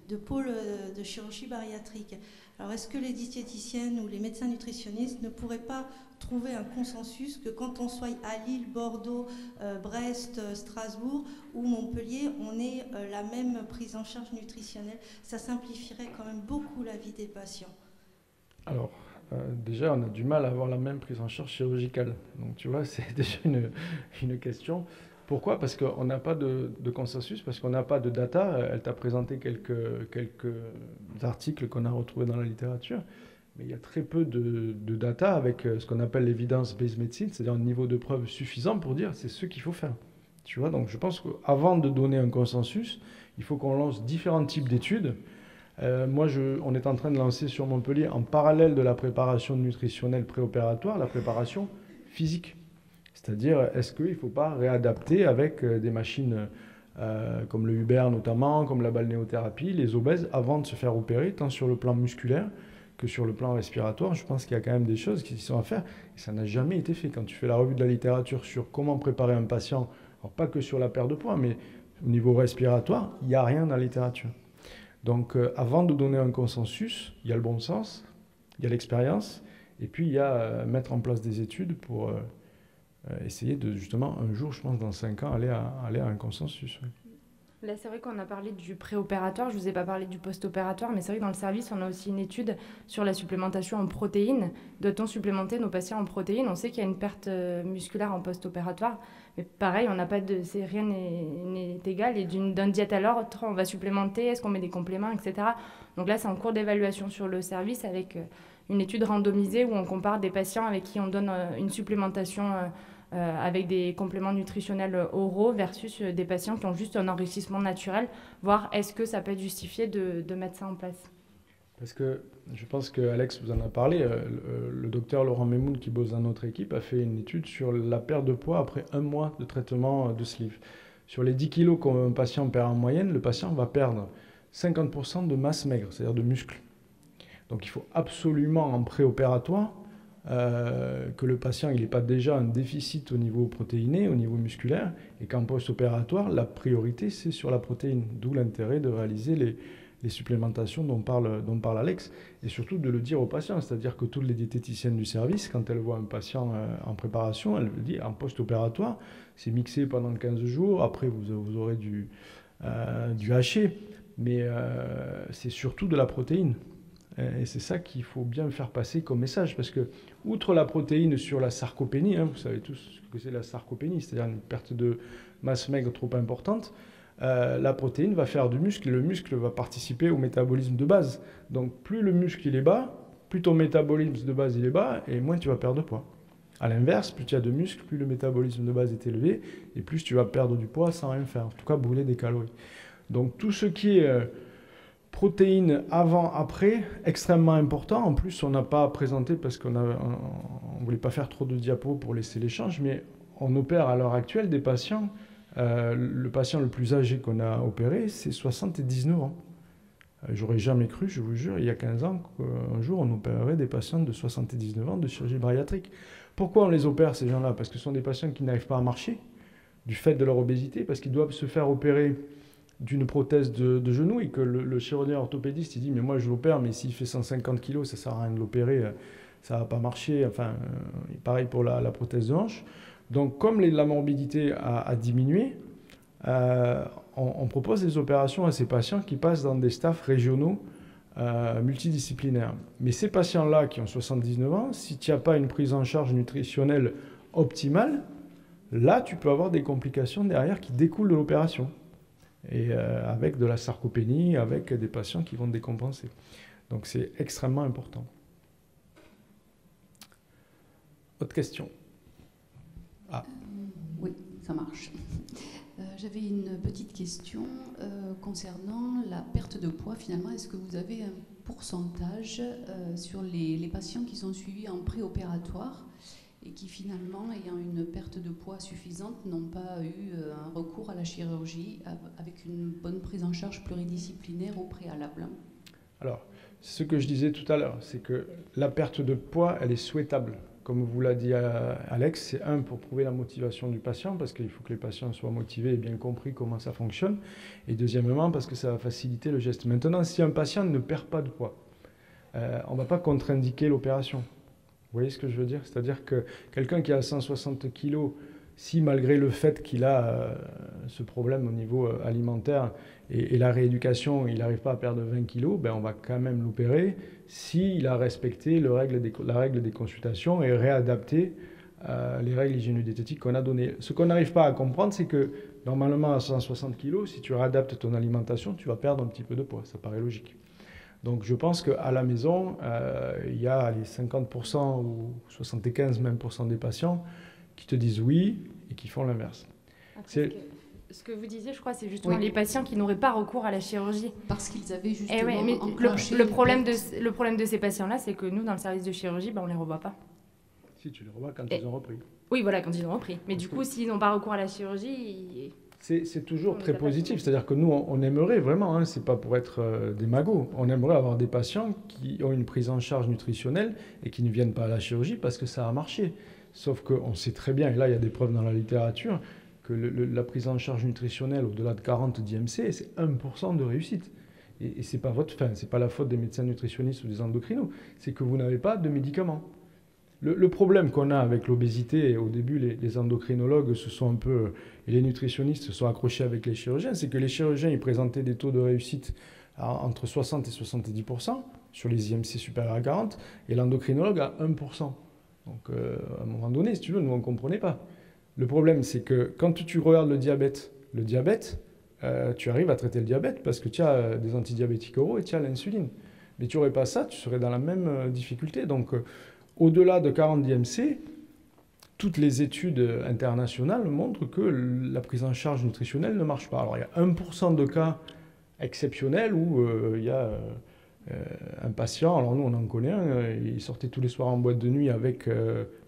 de pôles de chirurgie bariatrique. Alors est-ce que les diététiciennes ou les médecins nutritionnistes ne pourraient pas trouver un consensus que quand on soit à Lille, Bordeaux, Brest, Strasbourg ou Montpellier, on ait la même prise en charge nutritionnelle? Ça simplifierait quand même beaucoup la vie des patients. Alors, déjà, on a du mal à avoir la même prise en charge chirurgicale. Donc, tu vois, c'est déjà une question. Pourquoi? Parce qu'on n'a pas de consensus, parce qu'on n'a pas de data. Elle t'a présenté quelques articles qu'on a retrouvés dans la littérature, mais il y a très peu de data avec ce qu'on appelle l'evidence-based medicine, c'est-à-dire un niveau de preuve suffisant pour dire c'est ce qu'il faut faire. Tu vois, donc je pense qu'avant de donner un consensus, il faut qu'on lance différents types d'études. On est en train de lancer sur Montpellier, en parallèle de la préparation nutritionnelle préopératoire, la préparation physique. C'est-à-dire, est-ce qu'il ne faut pas réadapter avec des machines comme le Uber notamment, comme la balnéothérapie, les obèses, avant de se faire opérer, tant sur le plan musculaire que sur le plan respiratoire. Je pense qu'il y a quand même des choses qui sont à faire. Et ça n'a jamais été fait. Quand tu fais la revue de la littérature sur comment préparer un patient, alors pas que sur la perte de poids, mais au niveau respiratoire, il n'y a rien dans la littérature. Donc, avant de donner un consensus, il y a le bon sens, il y a l'expérience, et puis il y a mettre en place des études pour essayer de, justement, un jour, je pense, dans 5 ans, aller à un consensus. Oui. Là, c'est vrai qu'on a parlé du préopératoire, je ne vous ai pas parlé du post-opératoire, mais c'est vrai que dans le service, on a aussi une étude sur la supplémentation en protéines. Doit-on supplémenter nos patients en protéines? On sait qu'il y a une perte musculaire en post-opératoire, mais pareil, rien n'est égal, et d'un diète à l'autre, on va supplémenter, est-ce qu'on met des compléments, etc. Donc là, c'est en cours d'évaluation sur le service avec une étude randomisée où on compare des patients avec qui on donne une supplémentation avec des compléments nutritionnels oraux versus des patients qui ont juste un enrichissement naturel, voir est-ce que ça peut être justifié de mettre ça en place. Parce que je pense que Alex vous en a parlé, le docteur Laurent Memoun qui bosse dans notre équipe a fait une étude sur la perte de poids après 1 mois de traitement de sleeve. Sur les 10 kilos qu'un patient perd en moyenne, le patient va perdre 50% de masse maigre, c'est-à-dire de muscle. Donc il faut absolument en préopératoire que le patient n'ait pas déjà un déficit au niveau protéiné, au niveau musculaire, et qu'en post-opératoire, la priorité, c'est sur la protéine. D'où l'intérêt de réaliser les supplémentations dont parle Alex, et surtout de le dire aux patients. C'est-à-dire que toutes les diététiciennes du service, quand elles voient un patient en préparation, elles le disent en post-opératoire, c'est mixé pendant 15 jours, après vous aurez du haché, mais c'est surtout de la protéine. Et c'est ça qu'il faut bien faire passer comme message, parce que, outre la protéine sur la sarcopénie, vous savez tous ce que c'est la sarcopénie, c'est-à-dire une perte de masse maigre trop importante, la protéine va faire du muscle, et le muscle va participer au métabolisme de base. Donc plus le muscle il est bas, plus ton métabolisme de base il est bas, et moins tu vas perdre de poids. A l'inverse, plus tu as de muscles, plus le métabolisme de base est élevé, et plus tu vas perdre du poids sans rien faire, en tout cas brûler des calories. Donc tout ce qui est protéines avant, après, extrêmement important. En plus, on n'a pas présenté parce qu'on ne voulait pas faire trop de diapos pour laisser l'échange, mais on opère à l'heure actuelle des patients. Le patient le plus âgé qu'on a opéré, c'est 79 ans. J'aurais jamais cru, je vous jure, il y a 15 ans, qu'un jour on opérerait des patients de 79 ans de chirurgie bariatrique. Pourquoi on les opère, ces gens-là? Parce que ce sont des patients qui n'arrivent pas à marcher, du fait de leur obésité, parce qu'ils doivent se faire opérer d'une prothèse de genou, et que le chirurgien orthopédiste il dit mais moi je l'opère, mais s'il fait 150 kg ça sert à rien de l'opérer, ça ne va pas marcher. Enfin, pareil pour la prothèse de hanche. Donc comme la morbidité a diminué, on propose des opérations à ces patients qui passent dans des staffs régionaux multidisciplinaires. Mais ces patients-là qui ont 79 ans, si tu n'as pas une prise en charge nutritionnelle optimale, là tu peux avoir des complications derrière qui découlent de l'opération. Et avec de la sarcopénie, avec des patients qui vont décompenser. Donc c'est extrêmement important. Autre question? Oui, ça marche. J'avais une petite question concernant la perte de poids. Finalement, est-ce que vous avez un pourcentage sur les patients qui sont suivis en préopératoire et qui finalement, ayant une perte de poids suffisante, n'ont pas eu un recours à la chirurgie avec une bonne prise en charge pluridisciplinaire au préalable? Alors, ce que je disais tout à l'heure, c'est que la perte de poids, elle est souhaitable. Comme vous l'a dit Alex, c'est pour prouver la motivation du patient, parce qu'il faut que les patients soient motivés et bien compris comment ça fonctionne. Et deuxièmement, parce que ça va faciliter le geste. Maintenant, si un patient ne perd pas de poids, on ne va pas contre-indiquer l'opération. Vous voyez ce que je veux dire? C'est-à-dire que quelqu'un qui a 160 kg, si malgré le fait qu'il a ce problème au niveau alimentaire et la rééducation, il n'arrive pas à perdre 20 kg, ben on va quand même l'opérer s'il a respecté la règle des consultations et réadapté les règles hygiéno-diététiques qu'on a données. Ce qu'on n'arrive pas à comprendre, c'est que normalement à 160 kg, si tu réadaptes ton alimentation, tu vas perdre un petit peu de poids. Ça paraît logique. Donc je pense qu'à la maison, il y a les 50% ou 75% même des patients qui te disent oui et qui font l'inverse. Ce que vous disiez, je crois, c'est justement les patients qui n'auraient pas recours à la chirurgie. Parce qu'ils avaient justement mais enclenché le problème de ces patients-là, c'est que nous, dans le service de chirurgie, on ne les revoit pas. Si, tu les revois quand ils ont repris. Oui, voilà, quand ils ont repris. Mais du coup, s'ils n'ont pas recours à la chirurgie... C'est toujours très positif. C'est-à-dire que nous, on aimerait vraiment, c'est pas pour être des magots, on aimerait avoir des patients qui ont une prise en charge nutritionnelle et qui ne viennent pas à la chirurgie parce que ça a marché. Sauf qu'on sait très bien, et là il y a des preuves dans la littérature, que la prise en charge nutritionnelle au-delà de 40 d'IMC, c'est 1% de réussite. Et c'est pas c'est pas la faute des médecins nutritionnistes ou des endocrinos, c'est que vous n'avez pas de médicaments. Le problème qu'on a avec l'obésité, et au début les endocrinologues et les nutritionnistes se sont accrochés avec les chirurgiens, c'est que les chirurgiens ils présentaient des taux de réussite entre 60 et 70% sur les IMC supérieurs à 40, et l'endocrinologue à 1%. Donc à un moment donné, si tu veux, nous on ne comprenait pas. Le problème, c'est que quand tu regardes le diabète, tu arrives à traiter le diabète parce que tu as des antidiabétiques oraux et tu as l'insuline. Mais tu n'aurais pas ça, tu serais dans la même difficulté. Donc au-delà de 40 d'IMC, toutes les études internationales montrent que la prise en charge nutritionnelle ne marche pas. Alors il y a 1% de cas exceptionnels où il y a un patient, alors nous on en connaît un, il sortait tous les soirs en boîte de nuit avec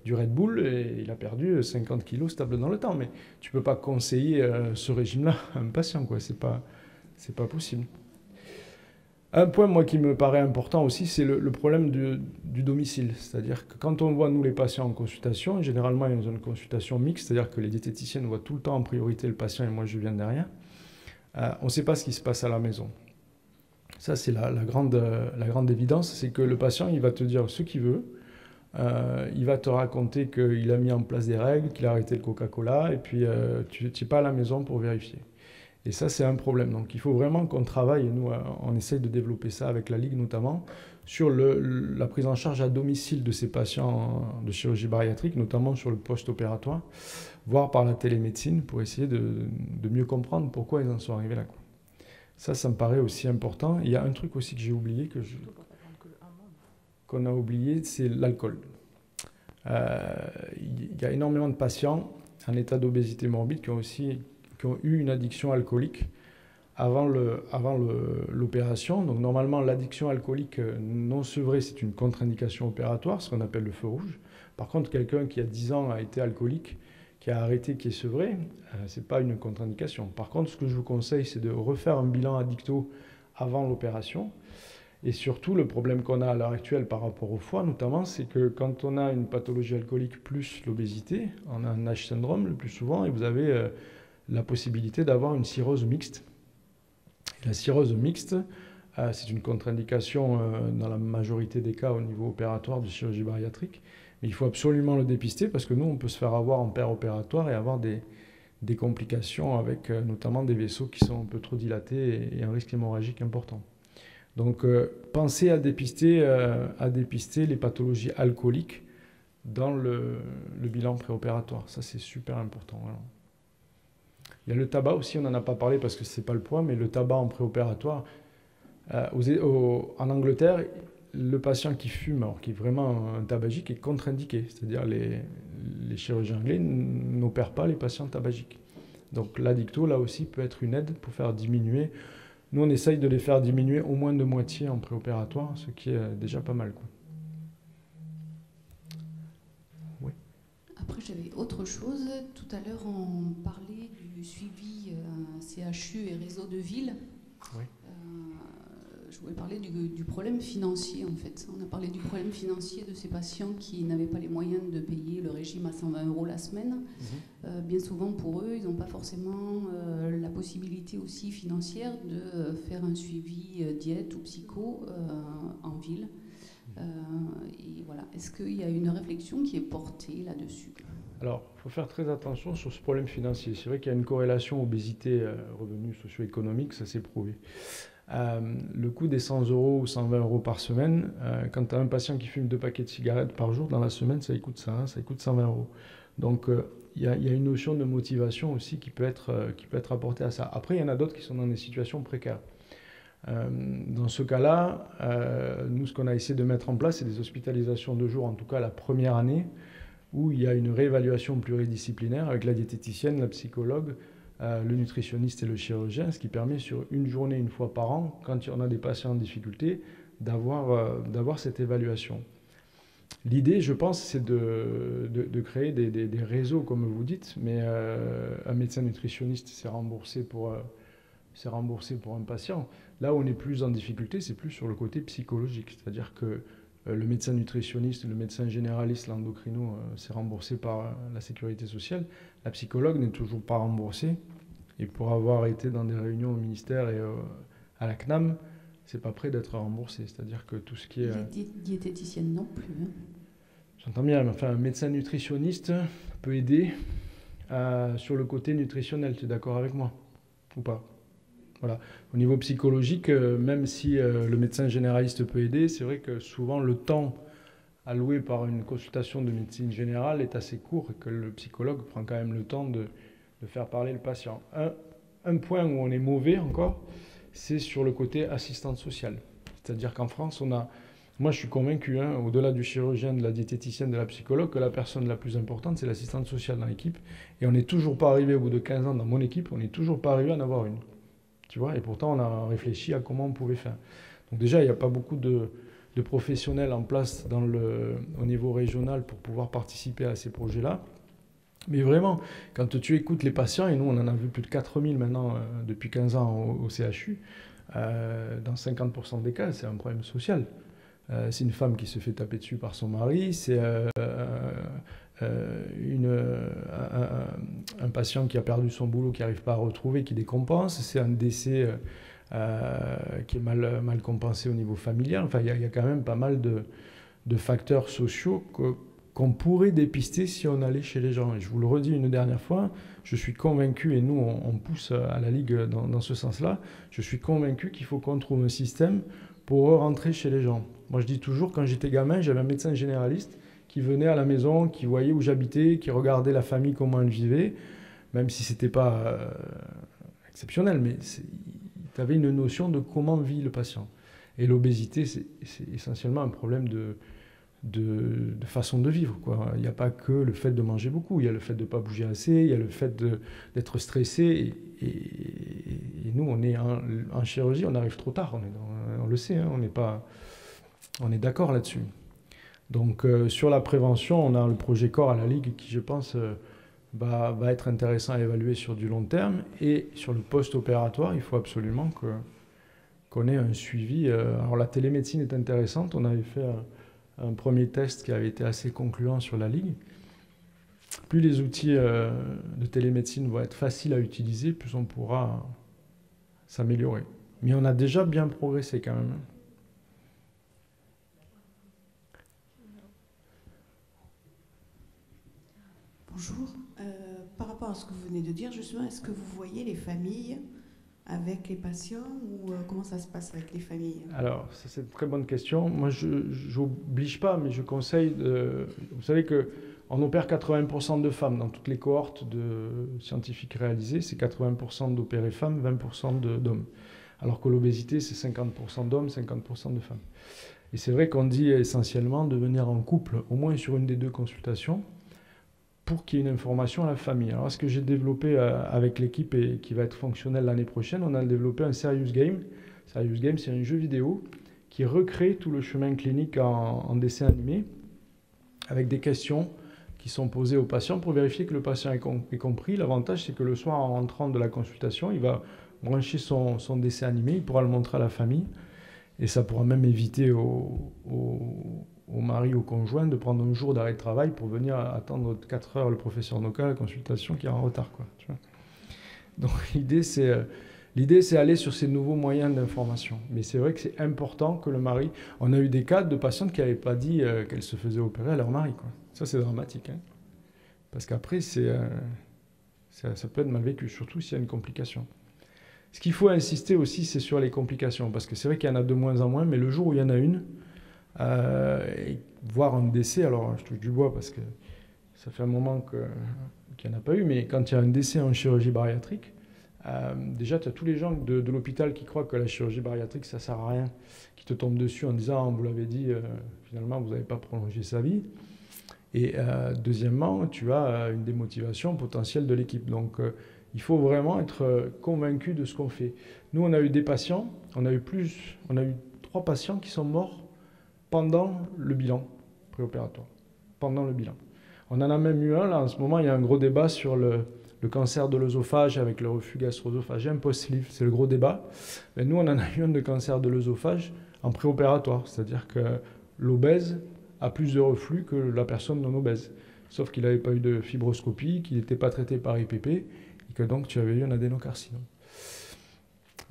du Red Bull et il a perdu 50 kilos stable dans le temps. Mais tu ne peux pas conseiller ce régime-là à un patient, quoi. C'est pas possible. Un point, moi, qui me paraît important aussi, c'est le problème du domicile. C'est-à-dire que quand on voit, nous, les patients en consultation, généralement, il y a une consultation mixte, c'est-à-dire que les diététiciennes voient tout le temps en priorité le patient et moi, je viens derrière. On ne sait pas ce qui se passe à la maison. Ça, c'est la grande évidence, c'est que le patient, il va te dire ce qu'il veut. Il va te raconter qu'il a mis en place des règles, qu'il a arrêté le Coca-Cola, et puis tu n'es pas à la maison pour vérifier. Et ça, c'est un problème. Donc, il faut vraiment qu'on travaille, et nous, on essaye de développer ça avec la Ligue notamment, sur la prise en charge à domicile de ces patients de chirurgie bariatrique, notamment sur le post-opératoire, voire par la télémédecine, pour essayer de mieux comprendre pourquoi ils en sont arrivés là, quoi. Ça me paraît aussi important. Il y a un truc aussi que j'ai oublié, qu'on a oublié, c'est l'alcool. Il y a énormément de patients en état d'obésité morbide qui ont eu une addiction alcoolique avant l'opération. Donc normalement, l'addiction alcoolique non sevrée, c'est une contre-indication opératoire, ce qu'on appelle le feu rouge. Par contre, quelqu'un qui a 10 ans a été alcoolique, qui a arrêté, qui est sevré, ce n'est pas une contre-indication. Par contre, ce que je vous conseille, c'est de refaire un bilan addicto avant l'opération. Et surtout, le problème qu'on a à l'heure actuelle par rapport au foie, notamment, c'est que quand on a une pathologie alcoolique plus l'obésité, on a un Nash syndrome le plus souvent, et vous avez la possibilité d'avoir une cirrhose mixte. Et la cirrhose mixte, c'est une contre-indication dans la majorité des cas au niveau opératoire de chirurgie bariatrique. Mais il faut absolument le dépister parce que nous, on peut se faire avoir en père-opératoire et avoir des complications avec notamment des vaisseaux qui sont un peu trop dilatés et un risque hémorragique important. Donc, pensez à dépister les pathologies alcooliques dans le bilan préopératoire. Ça, c'est super important. Voilà. Il y a le tabac aussi, on n'en a pas parlé parce que ce n'est pas le point, mais le tabac en préopératoire, en Angleterre, le patient qui fume, alors qui est vraiment un tabagique, est contre-indiqué. C'est-à-dire les chirurgiens anglais n'opèrent pas les patients tabagiques. Donc l'addicto, là aussi, peut être une aide pour faire diminuer. Nous, on essaye de les faire diminuer au moins de moitié en préopératoire, ce qui est déjà pas mal, quoi. Oui. Après, j'avais autre chose. Tout à l'heure, on parlait du suivi CHU et réseau de ville. Oui. Je voulais parler du problème financier, en fait. On a parlé du problème financier de ces patients qui n'avaient pas les moyens de payer le régime à 120 € la semaine. Bien souvent, pour eux, ils n'ont pas forcément la possibilité aussi financière de faire un suivi diète ou psycho en ville. Et voilà. Est-ce qu'il y a une réflexion qui est portée là-dessus? Alors, il faut faire très attention sur ce problème financier. C'est vrai qu'il y a une corrélation obésité-revenus socio-économiques, ça s'est prouvé. Le coût des 100 € ou 120 € par semaine, quand tu as un patient qui fume 2 paquets de cigarettes par jour, dans la semaine, ça coûte ça, hein, ça coûte 120 €. Donc, il y a une notion de motivation aussi qui peut être apportée à ça. Après, il y en a d'autres qui sont dans des situations précaires. Dans ce cas-là, nous, ce qu'on a essayé de mettre en place, c'est des hospitalisations de jour, en tout cas la première année, où il y a une réévaluation pluridisciplinaire avec la diététicienne, la psychologue, le nutritionniste et le chirurgien, ce qui permet sur une journée, une fois par an, quand on a des patients en difficulté, d'avoir cette évaluation. L'idée, je pense, c'est de créer des réseaux, comme vous dites, mais un médecin nutritionniste, c'est remboursé pour un patient. Là où on est plus en difficulté, c'est plus sur le côté psychologique, c'est-à-dire que le médecin nutritionniste, le médecin généraliste, l'endocrino, c'est remboursé par la sécurité sociale. La psychologue n'est toujours pas remboursée. Et pour avoir été dans des réunions au ministère et à la CNAM, c'est pas prêt d'être remboursé. C'est-à-dire que tout ce qui est... Diététicienne non plus. Hein. J'entends bien, mais enfin, un médecin nutritionniste peut aider sur le côté nutritionnel. Tu es d'accord avec moi? Ou pas? Voilà. Au niveau psychologique, même si le médecin généraliste peut aider, c'est vrai que souvent le temps alloué par une consultation de médecine générale est assez court et que le psychologue prend quand même le temps de faire parler le patient. Un point où on est mauvais encore, c'est sur le côté assistante sociale. C'est-à-dire qu'en France, moi je suis convaincu, hein, au-delà du chirurgien, de la diététicienne, de la psychologue, que la personne la plus importante, c'est l'assistante sociale dans l'équipe. Et on n'est toujours pas arrivé, au bout de 15 ans dans mon équipe, on n'est toujours pas arrivé à en avoir une. Tu vois, et pourtant, on a réfléchi à comment on pouvait faire. Donc déjà, il n'y a pas beaucoup de professionnels en place au niveau régional pour pouvoir participer à ces projets-là. Mais vraiment, quand tu écoutes les patients, et nous, on en a vu plus de 4000 maintenant depuis 15 ans au CHU, dans 50% des cas, c'est un problème social. C'est une femme qui se fait taper dessus par son mari, c'est un patient qui a perdu son boulot, qui n'arrive pas à retrouver, qui décompense, c'est un décès qui est mal compensé au niveau familial. Enfin, il y a quand même pas mal de facteurs sociaux qu'on pourrait dépister si on allait chez les gens. Et je vous le redis une dernière fois, je suis convaincu, et nous on pousse à la Ligue dans ce sens-là, je suis convaincu qu'il faut qu'on trouve un système pour rentrer chez les gens. Moi je dis toujours, quand j'étais gamin, j'avais un médecin généraliste qui venait à la maison, qui voyait où j'habitais, qui regardait la famille, comment elle vivait, même si ce n'était pas exceptionnel, mais tu avais une notion de comment vit le patient. Et l'obésité, c'est essentiellement un problème de façon de vivre, quoi. Il n'y a pas que le fait de manger beaucoup, il y a le fait de ne pas bouger assez, il y a le fait d'être stressé. Et nous, on est en chirurgie, on arrive trop tard, on le sait, hein, on est d'accord là-dessus. Donc sur la prévention, on a le projet CORE à la Ligue qui, je pense, va être intéressant à évaluer sur du long terme. Et sur le post-opératoire, il faut absolument qu'on ait un suivi. Alors la télémédecine est intéressante, on avait fait un premier test qui avait été assez concluant sur la Ligue. Plus les outils de télémédecine vont être faciles à utiliser, plus on pourra s'améliorer. Mais on a déjà bien progressé quand même. Bonjour. Par rapport à ce que vous venez de dire, justement, est-ce que vous voyez les familles avec les patients ou comment ça se passe avec les familles? Alors, ça, c'est une très bonne question. Moi, je n'oblige pas, mais je conseille Vous savez qu'on opère 80% de femmes dans toutes les cohortes de scientifiques réalisées. C'est 80% d'opérés femmes, 20% d'hommes. Alors que l'obésité, c'est 50% d'hommes, 50% de femmes. Et c'est vrai qu'on dit essentiellement de venir en couple, au moins sur une des 2 consultations, pour qu'il y ait une information à la famille. Alors, ce que j'ai développé avec l'équipe et qui va être fonctionnel l'année prochaine, on a développé un Serious Game. Serious Game, c'est un jeu vidéo qui recrée tout le chemin clinique en dessin animé, avec des questions qui sont posées aux patients pour vérifier que le patient est compris. L'avantage, c'est que le soir, en rentrant de la consultation, il va brancher son dessin animé, il pourra le montrer à la famille, et ça pourra même éviter au mari, au conjoint, de prendre un jour d'arrêt de travail pour venir attendre 4 heures le professeur Noca à la consultation qui est en retard, quoi, tu vois. Donc l'idée, c'est aller sur ces nouveaux moyens d'information. Mais c'est vrai que c'est important que le mari... On a eu des cas de patientes qui n'avaient pas dit qu'elles se faisaient opérer à leur mari, quoi. Ça, c'est dramatique, hein. Parce qu'après, ça peut être mal vécu, surtout s'il y a une complication. Ce qu'il faut insister aussi, c'est sur les complications. Parce que c'est vrai qu'il y en a de moins en moins, mais le jour où il y en a une, voire un décès, alors je touche du bois parce que ça fait un moment qu'il n'y en a pas eu, mais quand il y a un décès en chirurgie bariatrique, déjà, tu as tous les gens de l'hôpital qui croient que la chirurgie bariatrique, ça ne sert à rien, qui te tombent dessus en disant, on vous l'avait dit, finalement, vous n'avez pas prolongé sa vie. Et deuxièmement, tu as une démotivation potentielle de l'équipe. Donc, il faut vraiment être convaincu de ce qu'on fait. Nous, on a eu des patients, on a eu 3 patients qui sont morts pendant le bilan préopératoire. Pendant le bilan. On en a même eu un, là, en ce moment, il y a un gros débat sur le cancer de l'œsophage avec le reflux gastro-œsophagien post-sleeve, c'est le gros débat. Mais nous, on en a eu un de cancer de l'œsophage en préopératoire, c'est-à-dire que l'obèse a plus de reflux que la personne non obèse. Sauf qu'il n'avait pas eu de fibroscopie, qu'il n'était pas traité par IPP, et que donc tu avais eu un adénocarcinome.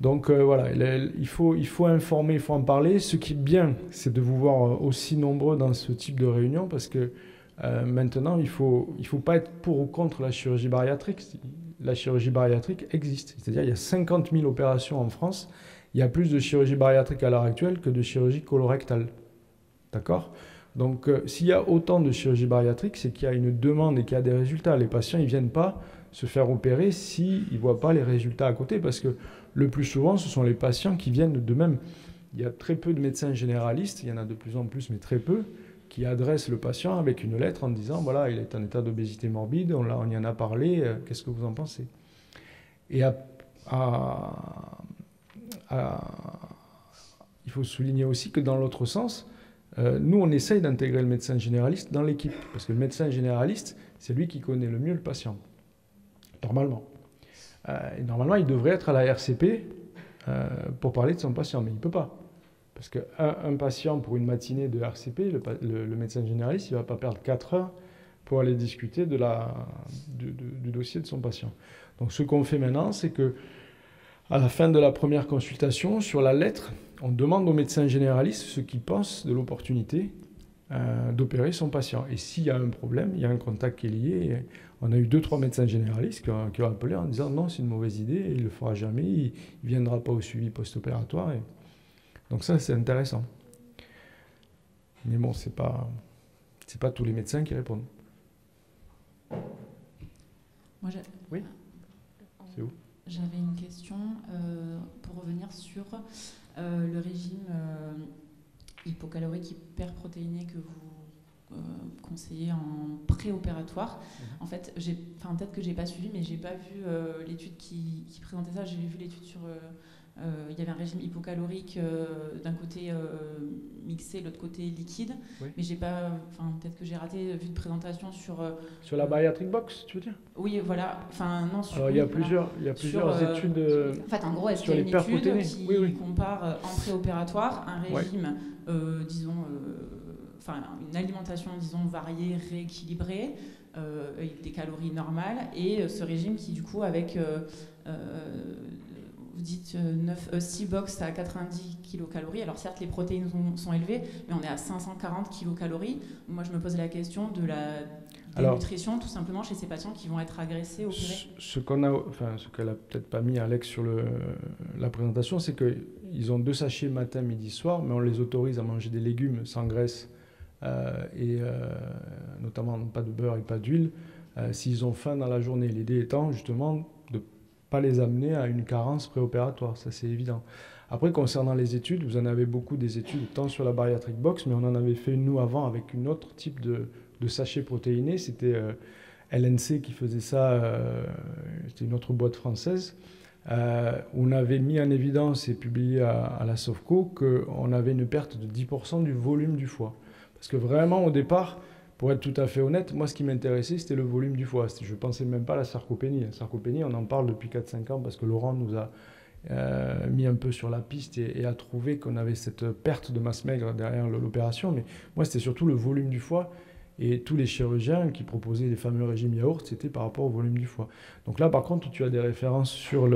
Donc voilà, il faut informer, il faut en parler. Ce qui est bien, c'est de vous voir aussi nombreux dans ce type de réunion, parce que maintenant, il faut pas être pour ou contre la chirurgie bariatrique. La chirurgie bariatrique existe. C'est-à-dire il y a 50 000 opérations en France. Il y a plus de chirurgie bariatrique à l'heure actuelle que de chirurgie colorectale. D'accord ? Donc, s'il y a autant de chirurgie bariatrique, c'est qu'il y a une demande et qu'il y a des résultats. Les patients, ils ne viennent pas se faire opérer s'ils ne voient pas les résultats à côté, parce que le plus souvent, ce sont les patients qui viennent de même. Il y a très peu de médecins généralistes, il y en a de plus en plus, mais très peu, qui adressent le patient avec une lettre en disant, voilà, il est en état d'obésité morbide, on y en a parlé, qu'est-ce que vous en pensez ? Et il faut souligner aussi que dans l'autre sens, nous, on essaye d'intégrer le médecin généraliste dans l'équipe, parce que le médecin généraliste, c'est lui qui connaît le mieux le patient, normalement. Et normalement, il devrait être à la RCP pour parler de son patient, mais il ne peut pas. Parce qu'un patient, pour une matinée de RCP, le médecin généraliste, il ne va pas perdre 4 heures pour aller discuter du dossier de son patient. Donc ce qu'on fait maintenant, c'est que à la fin de la première consultation, sur la lettre, on demande au médecin généraliste ce qu'il pense de l'opportunité d'opérer son patient. Et s'il y a un problème, il y a un contact qui est lié. Et on a eu 2-3 médecins généralistes qui ont appelé en disant non, c'est une mauvaise idée, il ne le fera jamais, il ne viendra pas au suivi post-opératoire. Donc ça, c'est intéressant. Mais bon, c'est pas tous les médecins qui répondent. Moi, oui. C'est où ? J'avais une question pour revenir sur le régime hypocalorique hyperprotéiné que vous conseillez en préopératoire. En fait, peut-être que j'ai pas suivi, mais j'ai pas vu l'étude qui présentait ça. J'ai vu l'étude sur... il y avait un régime hypocalorique d'un côté mixé, l'autre côté liquide, oui. Mais j'ai pas, peut-être que j'ai raté vu de présentation sur la bariatric box, tu veux dire ? Oui, voilà. Non. Alors, il y a plusieurs études. En fait, en gros, est-ce qu'il y a une étude qui compare en préopératoire un régime, disons, une alimentation, disons, variée, rééquilibrée, avec des calories normales, et ce régime qui, du coup, avec vous dites 6 box à 90 kilocalories. Alors certes, les protéines sont élevées, mais on est à 540 kilocalories. Moi, je me posais la question de la dénutrition, tout simplement, chez ces patients qui vont être agressés, opérés. Ce qu'elle a peut-être pas mis Alex sur la présentation, c'est qu'ils ont 2 sachets matin, midi, soir, mais on les autorise à manger des légumes sans graisse et notamment pas de beurre et pas d'huile s'ils ont faim dans la journée. L'idée étant justement de pas les amener à une carence préopératoire, ça c'est évident. Après, concernant les études, vous en avez beaucoup des études, tant sur la bariatric box, mais on en avait fait une, nous, avant, avec une autre type de sachet protéiné. C'était LNC qui faisait ça, c'était une autre boîte française. On avait mis en évidence et publié à la SOFCO qu'on avait une perte de 10% du volume du foie. Parce que vraiment, au départ, pour être tout à fait honnête, moi, ce qui m'intéressait, c'était le volume du foie. Je ne pensais même pas à la sarcopénie. La sarcopénie, on en parle depuis 4-5 ans parce que Laurent nous a mis un peu sur la piste et a trouvé qu'on avait cette perte de masse maigre derrière l'opération. Mais moi, c'était surtout le volume du foie. Et tous les chirurgiens qui proposaient les fameux régimes yaourt, c'était par rapport au volume du foie. Donc là, par contre, tu as des références sur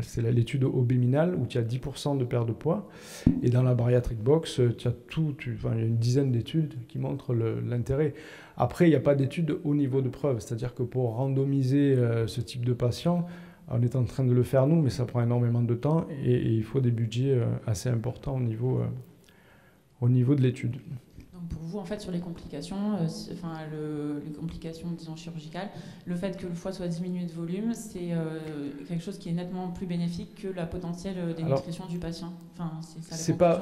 c'est l'étude obéminale où tu as 10% de perte de poids. Et dans la bariatric box, tu as il y a une dizaine d'études qui montrent l'intérêt. Après, il n'y a pas d'études au niveau de preuve. C'est-à-dire que pour randomiser ce type de patient, on est en train de le faire nous, mais ça prend énormément de temps et il faut des budgets assez importants au niveau de l'étude. Donc pour vous, en fait, sur les complications, les complications, disons, chirurgicales, le fait que le foie soit diminué de volume, c'est quelque chose qui est nettement plus bénéfique que la potentielle dénutrition du patient. Enfin,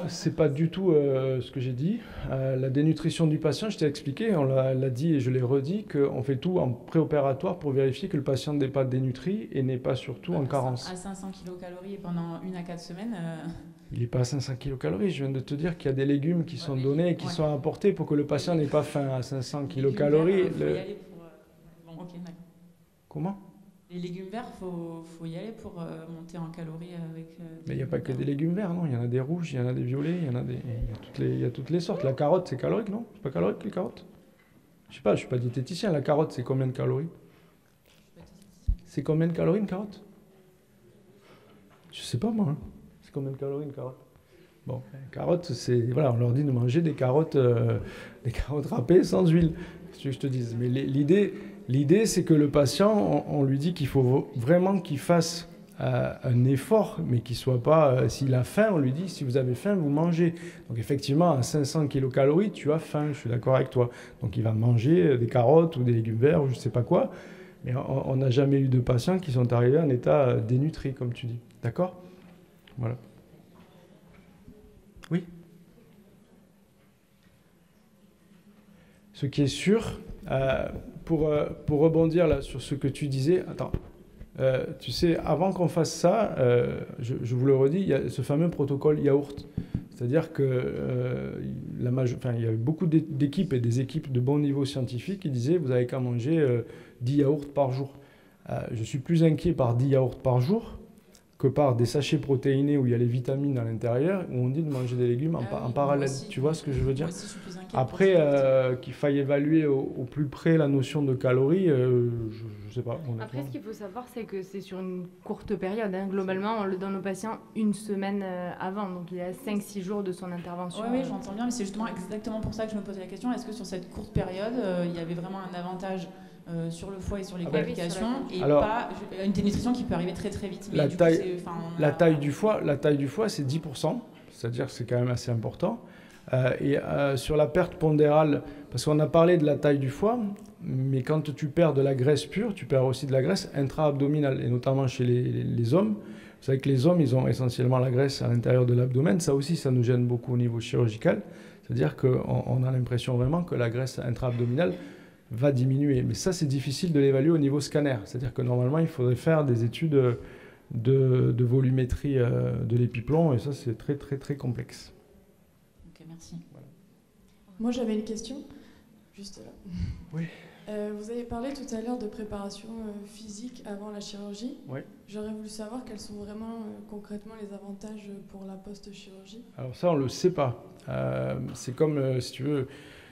c'est pas du tout ce que j'ai dit. La dénutrition du patient, je t'ai expliqué, on l'a dit et je l'ai redit, qu'on fait tout en préopératoire pour vérifier que le patient n'est pas dénutri et n'est pas surtout en carence. À 500 kilocalories pendant 1 à 4 semaines... Il n'est pas à 500 kilocalories. Je viens de te dire qu'il y a des légumes qui sont donnés et qui sont apportés pour que le patient n'ait pas faim à 500 kilocalories. Faut y aller pour... Bon, ok, d'accord. Comment ? Les légumes verts, faut y aller pour monter en calories avec... Mais il n'y a pas que des légumes verts, non. Il y en a des rouges, il y en a des violets, il y a toutes les sortes. La carotte, c'est calorique, non ? C'est pas calorique, les carottes ? Je sais pas, je suis pas diététicien. La carotte, c'est combien de calories ? C'est combien de calories, une carotte ? Je sais pas, moi. Combien de calories une carotte ? Bon, les carottes, voilà, on leur dit de manger des carottes râpées sans huile. C'est ce que je te dis. Mais l'idée, c'est que le patient, on lui dit qu'il faut vraiment qu'il fasse un effort, mais qu'il soit pas. S'il a faim, on lui dit si vous avez faim, vous mangez. Donc effectivement, à 500 kilocalories, tu as faim. Je suis d'accord avec toi. Donc il va manger des carottes ou des légumes verts ou je sais pas quoi. Mais on n'a jamais eu de patients qui sont arrivés en état dénutri, comme tu dis. D'accord ? Voilà. Oui. Ce qui est sûr, pour rebondir là sur ce que tu disais, attends, tu sais, avant qu'on fasse ça, je vous le redis, il y a ce fameux protocole yaourt. C'est-à-dire que il y avait beaucoup d'équipes et des équipes de bon niveau scientifique qui disaient vous n'avez qu'à manger 10 yaourts par jour. Je suis plus inquiet par 10 yaourts par jour que par des sachets protéinés où il y a les vitamines à l'intérieur, où on dit de manger des légumes en parallèle. Aussi, tu vois ce que je veux dire ? Aussi, je suis plus inquiète. Après, qu'il faille évaluer au plus près la notion de calories, je ne sais pas. Après, ce qu'il faut savoir, c'est que c'est sur une courte période. Hein. Globalement, on le donne aux patients une semaine avant. Donc, il y a 5-6 jours de son intervention. Oui, j'entends bien, mais c'est justement exactement pour ça que je me posais la question. Est-ce que sur cette courte période, il y avait vraiment un avantage sur le foie et sur les complications, et pas une dénutrition qui peut arriver très très vite. Mais la taille du foie, c'est 10%, c'est-à-dire que c'est quand même assez important. Et sur la perte pondérale, parce qu'on a parlé de la taille du foie, mais quand tu perds de la graisse pure, tu perds aussi de la graisse intra-abdominale, et notamment chez les hommes. Vous savez que les hommes, ils ont essentiellement la graisse à l'intérieur de l'abdomen. Ça aussi, ça nous gêne beaucoup au niveau chirurgical. C'est-à-dire qu'on a l'impression vraiment que la graisse intra-abdominale va diminuer. Mais ça, c'est difficile de l'évaluer au niveau scanner. C'est-à-dire que normalement, il faudrait faire des études de volumétrie de l'épiplomb, et ça, c'est très, très, très complexe. Ok, merci. Voilà. Moi, j'avais une question, juste là. Oui. Vous avez parlé tout à l'heure de préparation physique avant la chirurgie. Oui. J'aurais voulu savoir quels sont vraiment concrètement les avantages pour la post-chirurgie. Alors ça, on ne le sait pas. C'est comme, si tu veux...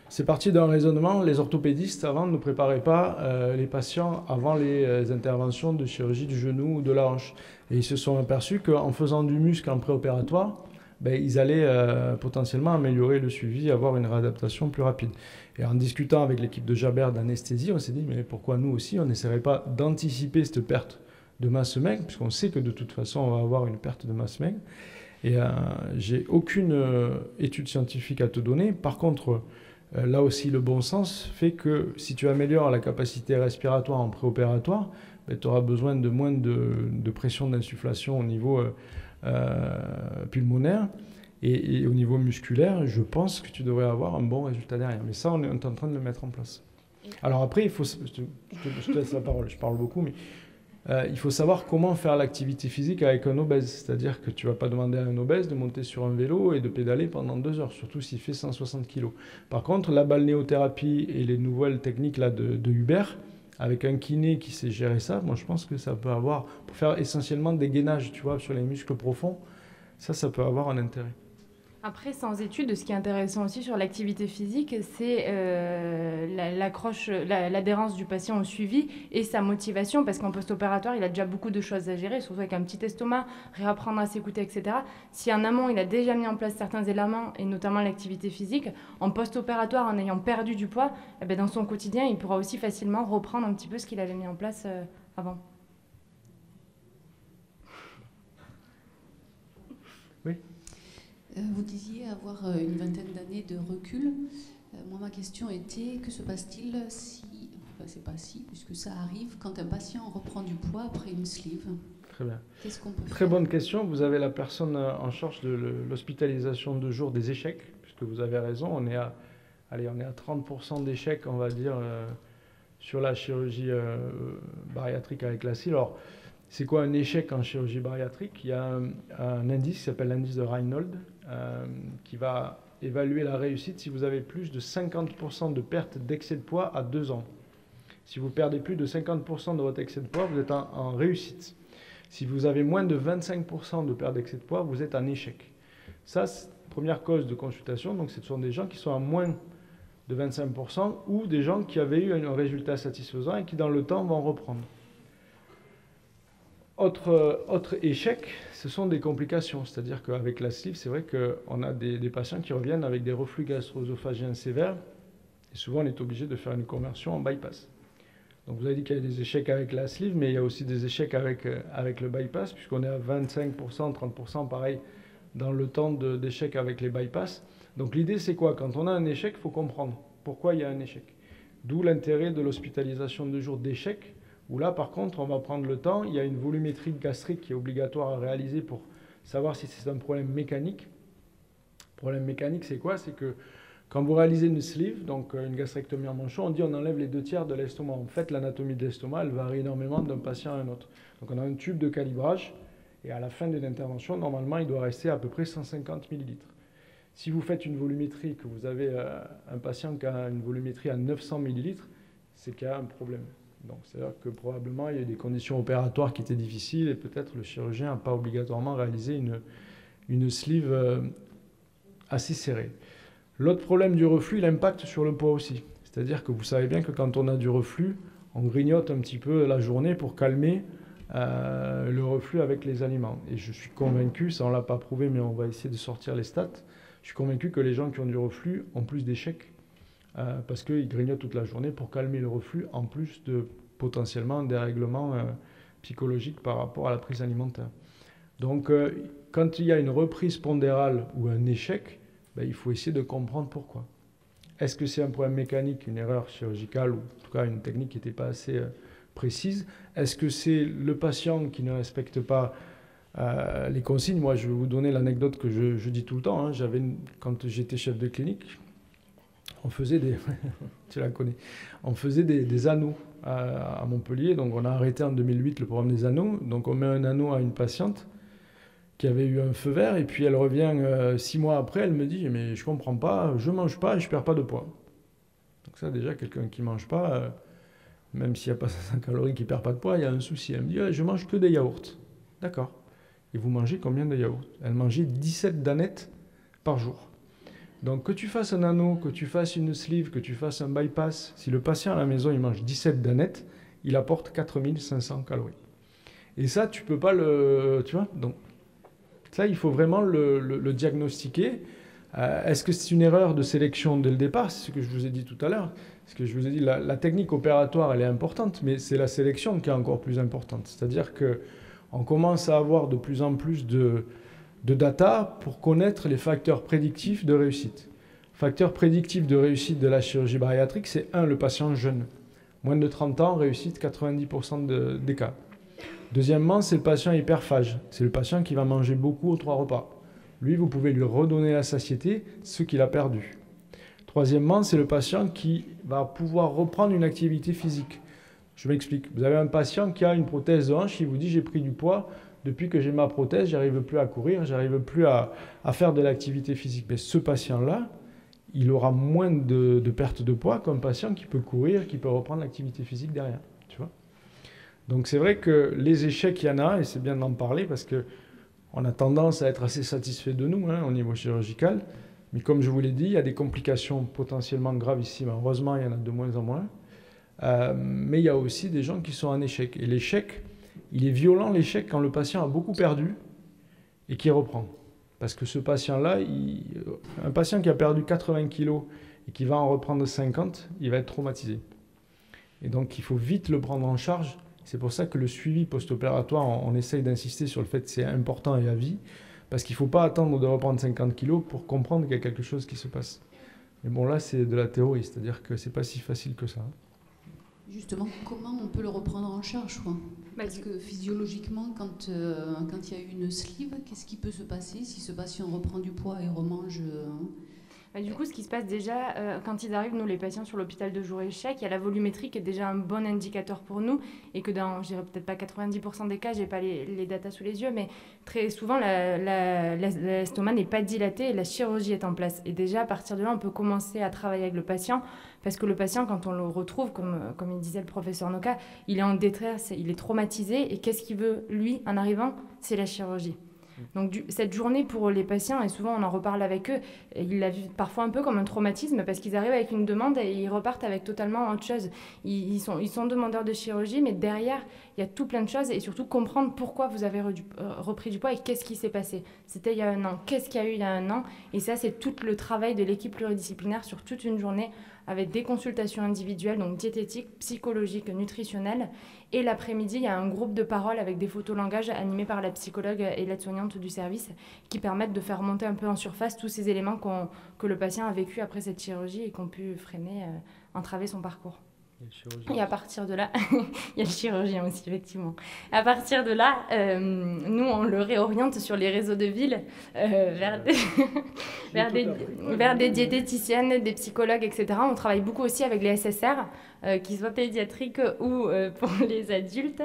C'est parti d'un raisonnement. Les orthopédistes, avant, ne préparaient pas les patients avant les interventions de chirurgie du genou ou de la hanche. Et ils se sont aperçus qu'en faisant du muscle en préopératoire, ils allaient potentiellement améliorer le suivi, avoir une réadaptation plus rapide. Et en discutant avec l'équipe de Jaber d'anesthésie, on s'est dit, mais pourquoi nous aussi, on n'essaierait pas d'anticiper cette perte de masse maigre, puisqu'on sait que de toute façon, on va avoir une perte de masse maigre. Et j'ai aucune étude scientifique à te donner. Par contre... là aussi, le bon sens fait que si tu améliores la capacité respiratoire en préopératoire, tu auras besoin de moins de pression d'insufflation au niveau pulmonaire. Et au niveau musculaire, je pense que tu devrais avoir un bon résultat derrière. Mais ça, on est en train de le mettre en place. Alors après, je te laisse la parole, je parle beaucoup, mais il faut savoir comment faire l'activité physique avec un obèse. C'est-à-dire que tu ne vas pas demander à un obèse de monter sur un vélo et de pédaler pendant 2 heures, surtout s'il fait 160 kg. Par contre, la balnéothérapie et les nouvelles techniques là, de Hubert, avec un kiné qui sait gérer ça, moi je pense que ça peut avoir, pour faire essentiellement des gainages, tu vois, sur les muscles profonds, ça peut avoir un intérêt. Après, sans études, ce qui est intéressant aussi sur l'activité physique, c'est l'adhérence du patient au suivi et sa motivation, parce qu'en post-opératoire, il a déjà beaucoup de choses à gérer, surtout avec un petit estomac, réapprendre à s'écouter, etc. Si en amont, il a déjà mis en place certains éléments, et notamment l'activité physique, en post-opératoire, en ayant perdu du poids, eh bien, dans son quotidien, il pourra aussi facilement reprendre un petit peu ce qu'il avait mis en place avant. Oui. Vous disiez avoir une vingtaine d'années de recul. Moi, ma question était, que se passe-t-il si, enfin c'est pas si, puisque ça arrive, quand un patient reprend du poids après une sleeve? Très bien. Qu'est-ce qu'on peut faire? Très bonne question. Vous avez la personne en charge de l'hospitalisation de jour des échecs, puisque vous avez raison, on est à 30% d'échecs, on va dire, sur la chirurgie bariatrique avec la sleeve. Alors, c'est quoi un échec en chirurgie bariatrique? Il y a un indice qui s'appelle l'indice de Reinhold, qui va évaluer la réussite si vous avez plus de 50% de perte d'excès de poids à 2 ans. Si vous perdez plus de 50% de votre excès de poids, vous êtes en réussite. Si vous avez moins de 25% de perte d'excès de poids, vous êtes en échec. Ça, c'est la première cause de consultation. Donc, ce sont des gens qui sont à moins de 25% ou des gens qui avaient eu un résultat satisfaisant et qui, dans le temps, vont reprendre. Autre échec, ce sont des complications. C'est-à-dire qu'avec la sleeve, c'est vrai qu'on a des patients qui reviennent avec des reflux gastro-œsophagiens sévères. Et souvent, on est obligé de faire une conversion en bypass. Donc, vous avez dit qu'il y a des échecs avec la sleeve, mais il y a aussi des échecs avec le bypass, puisqu'on est à 25%, 30%, pareil, dans le temps d'échec avec les bypass. Donc, l'idée, c'est quoi? Quand on a un échec, il faut comprendre pourquoi il y a un échec. D'où l'intérêt de l'hospitalisation de jour d'échec, où là, par contre, on va prendre le temps. Il y a une volumétrie gastrique qui est obligatoire à réaliser pour savoir si c'est un problème mécanique. Le problème mécanique, c'est quoi? C'est que quand vous réalisez une sleeve, donc une gastrectomie en manchon, on dit on enlève les 2/3 de l'estomac. En fait, l'anatomie de l'estomac, elle varie énormément d'un patient à un autre. Donc, on a un tube de calibrage, et à la fin de l'intervention, normalement, il doit rester à peu près 150 ml. Si vous faites une volumétrie, que vous avez un patient qui a une volumétrie à 900 ml, c'est qu'il y a un problème. Donc, c'est-à-dire que probablement, il y a des conditions opératoires qui étaient difficiles et peut-être le chirurgien n'a pas obligatoirement réalisé une sleeve assez serrée. L'autre problème du reflux, il impacte sur le poids aussi. C'est-à-dire que vous savez bien que quand on a du reflux, on grignote un petit peu la journée pour calmer le reflux avec les aliments. Et je suis convaincu, ça on ne l'a pas prouvé, mais on va essayer de sortir les stats, je suis convaincu que les gens qui ont du reflux ont plus d'échecs parce qu'ils grignotent toute la journée pour calmer le reflux, en plus de potentiellement des règlements psychologiques par rapport à la prise alimentaire. Donc, quand il y a une reprise pondérale ou un échec, il faut essayer de comprendre pourquoi. Est-ce que c'est un problème mécanique, une erreur chirurgicale, ou en tout cas une technique qui n'était pas assez précise? Est-ce que c'est le patient qui ne respecte pas les consignes? Moi, je vais vous donner l'anecdote que je dis tout le temps. Hein. Quand j'étais chef de clinique, on faisait des... tu la connais. On faisait des anneaux à Montpellier. Donc, on a arrêté en 2008 le programme des anneaux. Donc, on met un anneau à une patiente qui avait eu un feu vert, et puis elle revient 6 mois après, elle me dit « mais je comprends pas, je mange pas et je perds pas de poids ». Donc ça, déjà, quelqu'un qui mange pas, même s'il n'y a pas 500 calories, qui perd pas de poids, il y a un souci. Elle me dit « je mange que des yaourts ». D'accord. Et vous mangez combien de yaourts? Elle mangeait 17 danettes par jour. Donc que tu fasses un anneau, que tu fasses une sleeve, que tu fasses un bypass, si le patient à la maison il mange 17 danettes, il apporte 4500 calories. Et ça, tu peux pas le... Tu vois? Donc, ça, il faut vraiment le diagnostiquer. Est-ce que c'est une erreur de sélection dès le départ? C'est ce que je vous ai dit tout à l'heure. Ce que je vous ai dit, la technique opératoire, elle est importante, mais c'est la sélection qui est encore plus importante. C'est-à-dire qu'on commence à avoir de plus en plus de data pour connaître les facteurs prédictifs de réussite. Facteurs prédictifs de réussite de la chirurgie bariatrique, c'est 1, le patient jeûne. Moins de 30 ans, réussite 90% des cas. Deuxièmement, c'est le patient hyperphage. C'est le patient qui va manger beaucoup aux 3 repas. Lui, vous pouvez lui redonner la satiété, ce qu'il a perdu. Troisièmement, c'est le patient qui va pouvoir reprendre une activité physique. Je m'explique. Vous avez un patient qui a une prothèse de hanche, il vous dit « j'ai pris du poids, depuis que j'ai ma prothèse, j'arrive plus à courir, j'arrive plus à faire de l'activité physique ». Mais ce patient-là, il aura moins de perte de poids qu'un patient qui peut courir, qui peut reprendre l'activité physique derrière. Tu vois ? Donc c'est vrai que les échecs, il y en a, et c'est bien d'en parler parce qu'on a tendance à être assez satisfait de nous au niveau chirurgical. Mais comme je vous l'ai dit, il y a des complications potentiellement gravissimes. Heureusement, il y en a de moins en moins. Mais il y a aussi des gens qui sont en échec. Et l'échec, il est violent, l'échec, quand le patient a beaucoup perdu et qui reprend. Parce que ce patient-là, un patient qui a perdu 80 kilos et qui va en reprendre 50, il va être traumatisé. Et donc, il faut vite le prendre en charge. C'est pour ça que le suivi post-opératoire, on essaye d'insister sur le fait que c'est important et à vie. Parce qu'il ne faut pas attendre de reprendre 50 kilos pour comprendre qu'il y a quelque chose qui se passe. Mais bon, là, c'est de la théorie, c'est-à-dire que ce n'est pas si facile que ça. Justement, comment on peut le reprendre en charge, quoi ? Parce que physiologiquement, quand il y a une sleeve, qu'est-ce qui peut se passer si ce patient reprend du poids et remange Du coup, ce qui se passe déjà, quand ils arrivent, nous, les patients sur l'hôpital de jour échec, il y a la volumétrie qui est déjà un bon indicateur pour nous, et que dans, je dirais peut-être pas 90% des cas, j'ai pas les datas sous les yeux, mais très souvent, l'estomac n'est pas dilaté et la chirurgie est en place. Et déjà, à partir de là, on peut commencer à travailler avec le patient, parce que le patient, quand on le retrouve, comme il disait le professeur Noka, il est en détresse, il est traumatisé, et qu'est-ce qu'il veut, lui, en arrivant ? C'est la chirurgie. Donc cette journée pour les patients, et souvent on en reparle avec eux, ils la vivent parfois un peu comme un traumatisme parce qu'ils arrivent avec une demande et ils repartent avec totalement autre chose. Ils sont demandeurs de chirurgie, mais derrière il y a tout plein de choses et surtout comprendre pourquoi vous avez repris du poids et qu'est-ce qui s'est passé. C'était il y a 1 an, qu'est-ce qu'il y a eu il y a 1 an, et ça c'est tout le travail de l'équipe pluridisciplinaire sur toute une journée avec des consultations individuelles, donc diététiques, psychologiques, nutritionnelles. Et l'après-midi, il y a un groupe de parole avec des photolangages animés par la psychologue et l'aide-soignante du service qui permettent de faire remonter un peu en surface tous ces éléments que le patient a vécu après cette chirurgie et qui ont pu freiner, entraver son parcours. Et à partir de là, il y a le chirurgien aussi, effectivement. À partir de là, nous, on le réoriente sur les réseaux de ville vers des diététiciennes, des psychologues, etc. On travaille beaucoup aussi avec les SSR, qu'ils soient pédiatriques ou pour les adultes.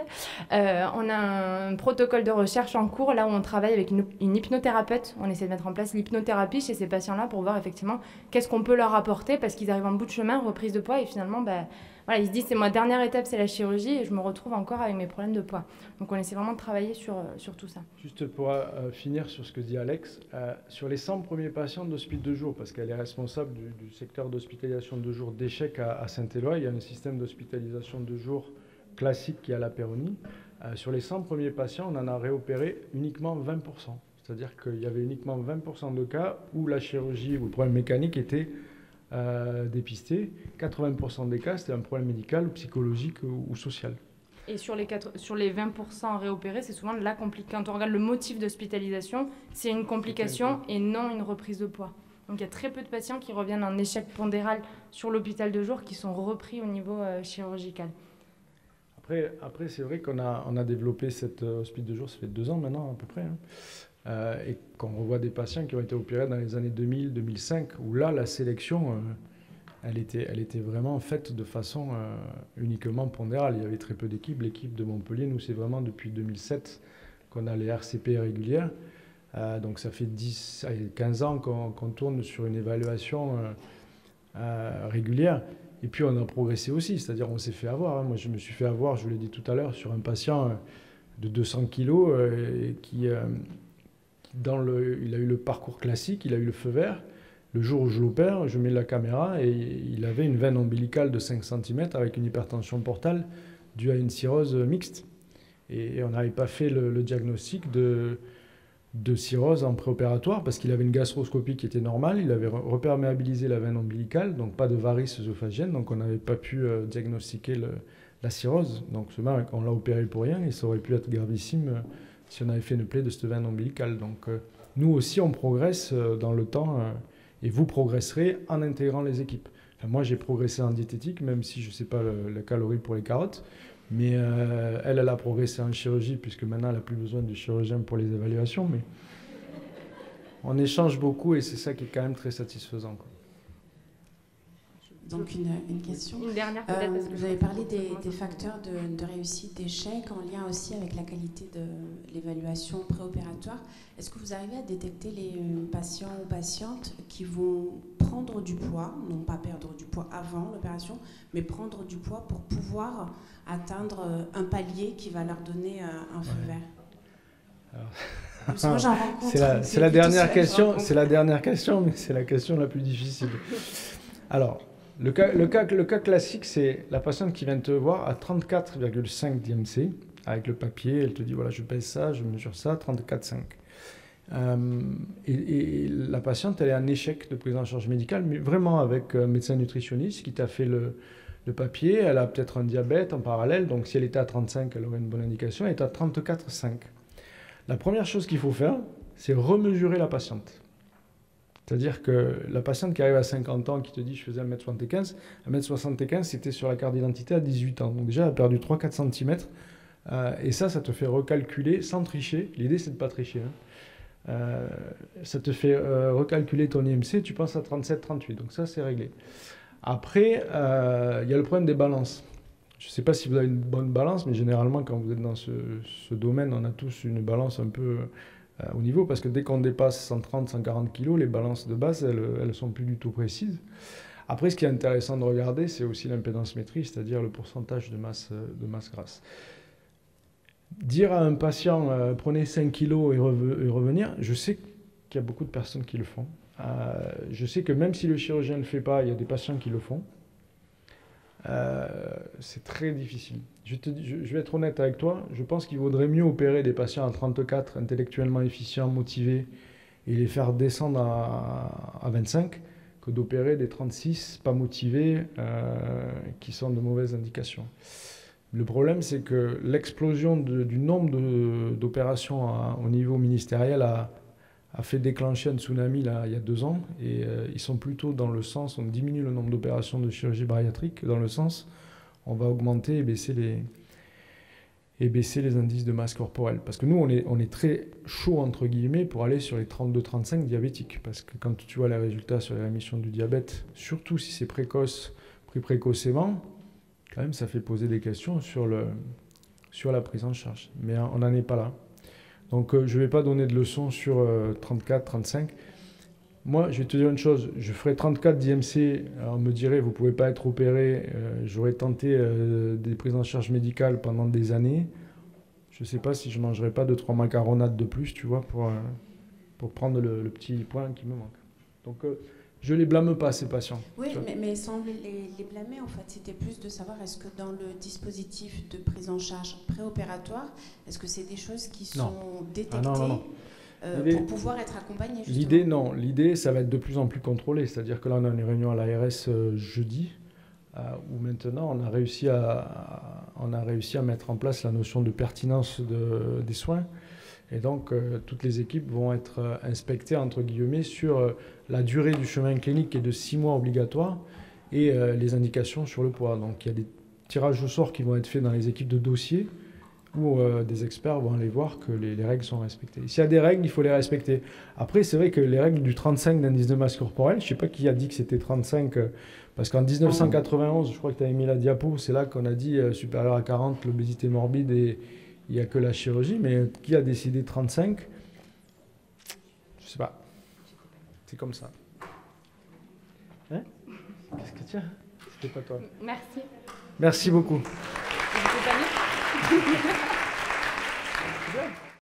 On a un protocole de recherche en cours, là où on travaille avec une hypnothérapeute. On essaie de mettre en place l'hypnothérapie chez ces patients-là pour voir effectivement qu'est-ce qu'on peut leur apporter, parce qu'ils arrivent en bout de chemin, reprise de poids, et finalement, voilà, ils se disent c'est ma dernière étape, c'est la chirurgie, et je me retrouve encore avec mes problèmes de poids. Donc on essaie vraiment de travailler sur tout ça. Juste pour finir sur ce que dit Alex, sur les 100 premiers patients d'Hospice de jour, parce qu'elle est responsable du secteur d'hospitalisation de jour d'échec à Saint-Éloi, il y a un système d'hospitalisation de jour classique qui est à la Péronie. Sur les 100 premiers patients, on en a réopéré uniquement 20%. C'est-à-dire qu'il y avait uniquement 20% de cas où la chirurgie ou le problème mécanique était dépisté. 80% des cas, c'était un problème médical, psychologique ou social. Et sur les 20% réopérés, c'est souvent la complication. Quand on regarde le motif d'hospitalisation, c'est une complication et non une reprise de poids. Donc il y a très peu de patients qui reviennent en échec pondéral sur l'hôpital de jour qui sont repris au niveau chirurgical. Après c'est vrai qu'on a développé cet hospice de jour, ça fait 2 ans maintenant à peu près. Et qu'on revoit des patients qui ont été opérés dans les années 2000, 2005, où là, la sélection, elle était vraiment faite de façon uniquement pondérale. Il y avait très peu d'équipes. L'équipe de Montpellier, nous, c'est vraiment depuis 2007 qu'on a les RCP régulières. Donc ça fait 15 ans qu'on tourne sur une évaluation régulière. Et puis on a progressé aussi, c'est-à-dire on s'est fait avoir. Moi, je me suis fait avoir, je vous l'ai dit tout à l'heure, sur un patient de 200 kilos qui... il a eu le parcours classique, il a eu le feu vert. Le jour où je l'opère, je mets la caméra et il avait une veine ombilicale de 5 cm avec une hypertension portale due à une cirrhose mixte. Et on n'avait pas fait le diagnostic de cirrhose en préopératoire parce qu'il avait une gastroscopie qui était normale, il avait reperméabilisé la veine ombilicale, donc pas de varices œsophagiennes, donc on n'avait pas pu diagnostiquer la cirrhose. Donc on l'a opéré pour rien et ça aurait pu être gravissime si on avait fait une plaie de cette veine ombilicale. Donc nous aussi, on progresse dans le temps et vous progresserez en intégrant les équipes. Enfin, moi, j'ai progressé en diététique, même si je ne sais pas la calorie pour les carottes. Mais elle a progressé en chirurgie, puisque maintenant, elle n'a plus besoin de chirurgien pour les évaluations. Mais on échange beaucoup et c'est ça qui est quand même très satisfaisant, quoi. Donc une question. Une dernière peut-être. Vous avez parlé des facteurs de réussite, d'échec, en lien aussi avec la qualité de l'évaluation préopératoire. Est-ce que vous arrivez à détecter les patients ou patientes qui vont prendre du poids, non pas perdre du poids avant l'opération, mais prendre du poids pour pouvoir atteindre un palier qui va leur donner un feu vert? Moi, j'en rencontre. C'est la dernière question, mais c'est la question la plus difficile. Alors, le cas classique, c'est la patiente qui vient te voir à 34,5 d'IMC, avec le papier, elle te dit, voilà, je pèse ça, je mesure ça, 34,5. Et la patiente, elle est en échec de prise en charge médicale, mais vraiment avec un médecin nutritionniste qui t'a fait le papier, elle a peut-être un diabète en parallèle, donc si elle était à 35, elle aurait une bonne indication, elle est à 34,5. La première chose qu'il faut faire, c'est remesurer la patiente. C'est-à-dire que la patiente qui arrive à 50 ans, qui te dit « je faisais 1m75 », 1m75, c'était sur la carte d'identité à 18 ans. Donc déjà, elle a perdu 3-4 cm. Et ça te fait recalculer sans tricher. L'idée, c'est de ne pas tricher. Ça te fait recalculer ton IMC, tu penses à 37-38. Donc ça, c'est réglé. Après, il y a le problème des balances. Je ne sais pas si vous avez une bonne balance, mais généralement, quand vous êtes dans ce domaine, on a tous une balance un peu au niveau, parce que dès qu'on dépasse 130, 140 kg, les balances de base, elles ne sont plus du tout précises. Après, ce qui est intéressant de regarder, c'est aussi l'impédance-métrie, c'est-à-dire le pourcentage de masse grasse. Dire à un patient, prenez 5 kg et revenir, je sais qu'il y a beaucoup de personnes qui le font. Je sais que même si le chirurgien ne le fait pas, il y a des patients qui le font. C'est très difficile. Je vais être honnête avec toi, je pense qu'il vaudrait mieux opérer des patients à 34, intellectuellement efficients, motivés, et les faire descendre à 25, que d'opérer des 36, pas motivés, qui sont de mauvaises indications. Le problème, c'est que l'explosion du nombre d'opérations au niveau ministériel a fait déclencher un tsunami là, il y a 2 ans, et ils sont plutôt dans le sens, on diminue le nombre d'opérations de chirurgie bariatrique, dans le sens, on va augmenter et baisser les indices de masse corporelle. Parce que nous, on est très chaud, entre guillemets, pour aller sur les 32-35 diabétiques. Parce que quand tu vois les résultats sur les rémissions du diabète, surtout si c'est précoce, pris précocement, quand même, ça fait poser des questions sur la prise en charge. Mais on n'en est pas là. Donc, je ne vais pas donner de leçons sur 34, 35. Moi, je vais te dire une chose. Je ferai 34 d'IMC. On me dirait, vous ne pouvez pas être opéré. J'aurais tenté des prises en charge médicales pendant des années. Je ne sais pas si je ne mangerai pas 2-3 macaronades de plus, tu vois, pour prendre le petit point qui me manque. Donc, je ne les blâme pas, ces patients. Oui, mais sans les blâmer, en fait, c'était plus de savoir, est-ce que dans le dispositif de prise en charge préopératoire, est-ce que c'est des choses qui sont détectées non. Pour pouvoir être accompagnées, justement? L'idée, ça va être de plus en plus contrôlé. C'est-à-dire que là, on a une réunion à l'ARS jeudi, où maintenant, on a réussi à mettre en place la notion de pertinence des soins. Et donc, toutes les équipes vont être inspectées, entre guillemets, sur la durée du chemin clinique qui est de 6 mois obligatoire et les indications sur le poids. Donc, il y a des tirages au sort qui vont être faits dans les équipes de dossier où des experts vont aller voir que les règles sont respectées. S'il y a des règles, il faut les respecter. Après, c'est vrai que les règles du 35 d'indice de masse corporelle, je ne sais pas qui a dit que c'était 35, parce qu'en 1991, je crois que tu avais mis la diapo, c'est là qu'on a dit supérieur à 40, l'obésité morbide et il n'y a que la chirurgie, mais qui a décidé 35? Je ne sais pas. C'est comme ça. Hein? Qu'est-ce que tu as? C'était pas toi. Merci. Merci beaucoup. Vous êtes